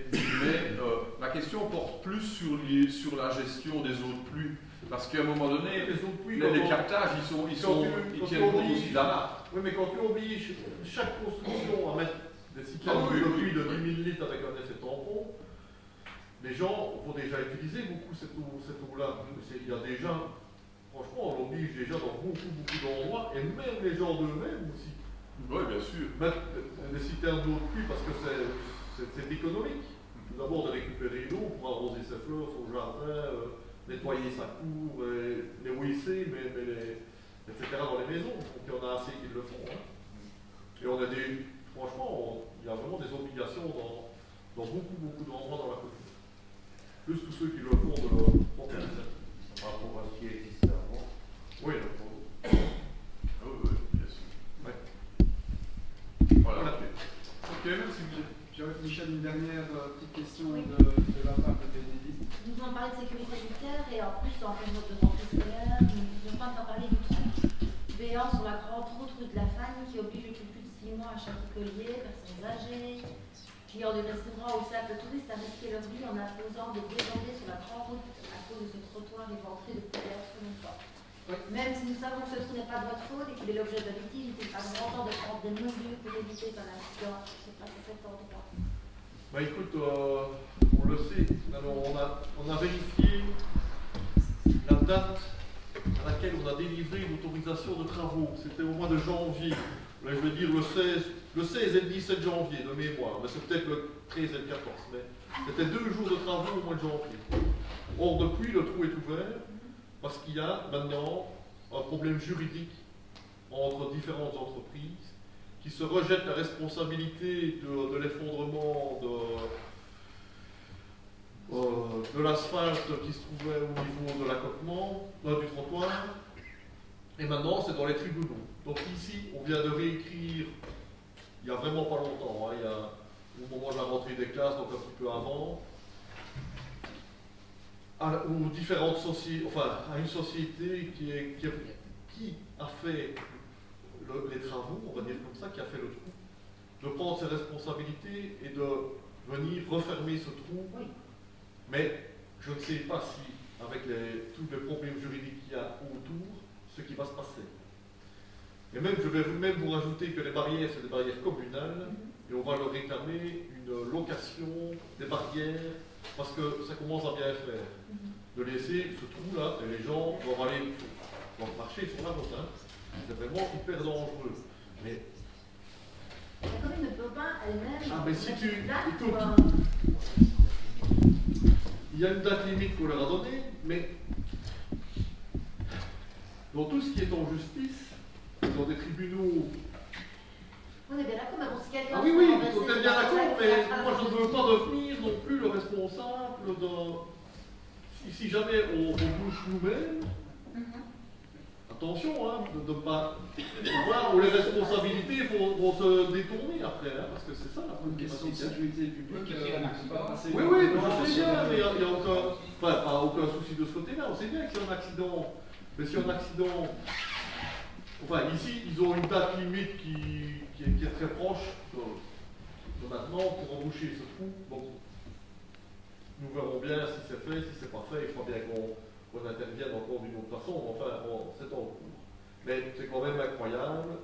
ma question porte plus sur la gestion des eaux de pluie. Parce qu'à un moment donné, les eaux de pluie, les captages, ils tiennent compte aussi de la nappe. Oui, mais quand tu obliges chaque construction à mettre des citernes de pluie de 10 000 litres avec un effet tampon, les gens vont déjà utiliser beaucoup cette eau-là. Il y a déjà, franchement, on l'oblige déjà dans beaucoup d'endroits, et même les gens d'eux-mêmes aussi. Oui, bien sûr. Mettre des citernes d'eau de pluie parce que c'est économique. Tout d'abord de récupérer l'eau pour arroser ses fleurs, son jardin, nettoyer sa cour, les WC, etc. dans les maisons. Donc il y en a assez qui le font. Hein. Et on a franchement, il y a vraiment des obligations dans beaucoup d'endroits dans la commune. Plus tous ceux qui le font de leur propre par rapport à ce qui existait avant. Oui, oui, bien sûr. Ouais. Voilà. Ok, merci. Michel, une dernière petite question Oui. de la part de Bénédicte. Nous avons parlé de sécurité routière et en plus, en période de rentrée scolaire, nous n'avons pas parlé du tronc béant sur la grande route rue de la Fagne qui oblige depuis plus de 6 mois à chaque écolier, personnes âgées, clients du restaurant ou simples touristes à risquer leur vie en imposant de débonder sur la grande route à cause de ce trottoir éventré depuis absolument pas. Oui. Même si nous savons que ce n'est pas de votre faute et qu'il est l'objet de litige, il est pas grand temps de prendre des mesures pour éviter qu'un incident se passe à cet endroit. Bah écoute, on le sait. Alors, on a vérifié la date à laquelle on a délivré une autorisation de travaux. C'était au mois de janvier. Là, je veux dire le 16 et le 17 janvier de mémoire. Mais c'est peut-être le 13 et le 14. Mais c'était 2 jours de travaux au mois de janvier. Or, depuis, le trou est ouvert parce qu'il y a maintenant un problème juridique entre différentes entreprises qui se rejettent la responsabilité de l'effondrement de l'asphalte qui se trouvait au niveau de l'accotement, du trottoir, et maintenant c'est dans les tribunaux. Donc ici, on vient de réécrire, il n'y a vraiment pas longtemps, hein, il y a au moment de la rentrée des classes, donc un petit peu avant, aux différentes sociétés, enfin à une société qui a fait les travaux, on va dire comme ça, qui a fait le trou, de prendre ses responsabilités et de venir refermer ce trou. Oui. Mais je ne sais pas si, avec tous les problèmes juridiques qu'il y a autour, ce qui va se passer. Et même, je vais même vous rajouter que les barrières, c'est des barrières communales, et on va leur réclamer une location des barrières, parce que ça commence à bien faire. De laisser ce trou-là, et les gens doivent marcher sur la route. Hein. C'est vraiment hyper dangereux. Mais La commune ne peut pas elle-même. ah, mais si tu. Là, Écoute, il y a une date limite qu'on leur a donnée, mais dans tout ce qui est en justice, dans des tribunaux. on est bien d'accord, mais bon, si quelqu'un. Ah oui, oui, on est bien d'accord, mais moi je ne veux pas devenir non plus le responsable de. Si jamais on bouge nous-mêmes, attention, hein, de ne pas voir où les responsabilités vont se détourner après, hein, parce que c'est ça la Une question de problématique. sécurité publique, c'est pas passé. Oui, oui, mais je sais bien, mais il n'y a aucun, enfin, pas aucun souci de ce côté-là. On sait bien que c'est un accident, mais si un accident, enfin ici, ils ont une date limite qui est très proche de maintenant pour emboucher ce trou. Bon, nous verrons bien si c'est fait, si c'est pas fait. Il faut bien qu'on intervienne encore d'une autre façon. Enfin, c'est en cours. Mais c'est quand même incroyable.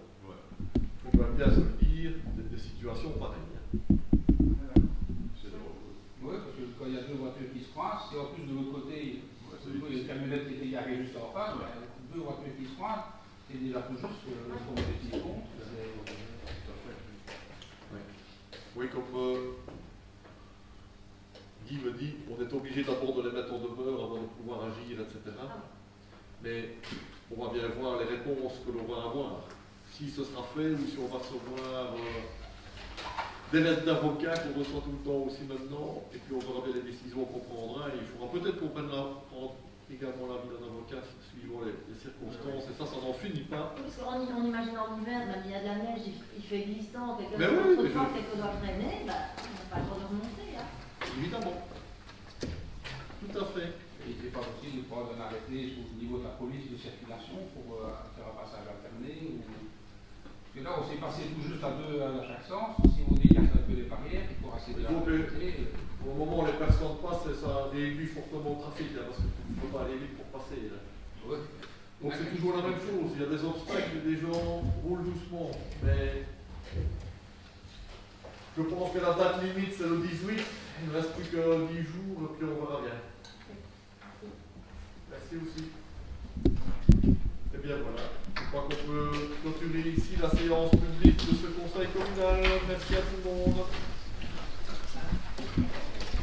Il faut quand même bien se le dire, des situations pareilles. Oui, parce que quand il y a deux voitures qui se croisent, et en plus de l'autre côté, il y a une camionnette qui était garée juste en face, deux voitures qui se croisent, c'est déjà tout juste qu'on met des petits comptes. Oui, comme Guy me dit, on est obligé d'abord de les mettre en demeure avant de pouvoir agir, etc. Mais on va bien voir les réponses que l'on va avoir. Si ce sera fait ou si on va recevoir des lettres d'avocats qu'on reçoit tout le temps aussi maintenant, et puis on verra bien les décisions qu'on prendra, et il faudra peut-être qu'on prenne également l'avis d'un avocat suivant les circonstances, et ça n'en finit pas. Parce qu'on imagine en hiver, même il y a de la neige, il fait glissant, quelqu'un doit freiner, bah, on n'a pas le droit de remonter. Hein. Évidemment. Tout à fait. Et il n'est pas possible de prendre un arrêté au niveau de la police de circulation pour faire un passage alterné. Parce que là, on s'est passé tout juste à deux à chaque sens. Si on écarte un peu les barrières, il faut accéder à la côté. Au moment où les personnes passent, ça réduit fortement le trafic, là, parce que tu ne peux pas aller vite pour passer. Là. Ouais. Donc c'est toujours la même chose. Il y a des obstacles, des gens roulent doucement. Mais je pense que la date limite, c'est le 18. Il ne reste plus que 10 jours, et puis on verra bien. Merci aussi. Eh bien voilà, je crois qu'on peut clôturer ici la séance publique de ce conseil communal. Merci à tout le monde.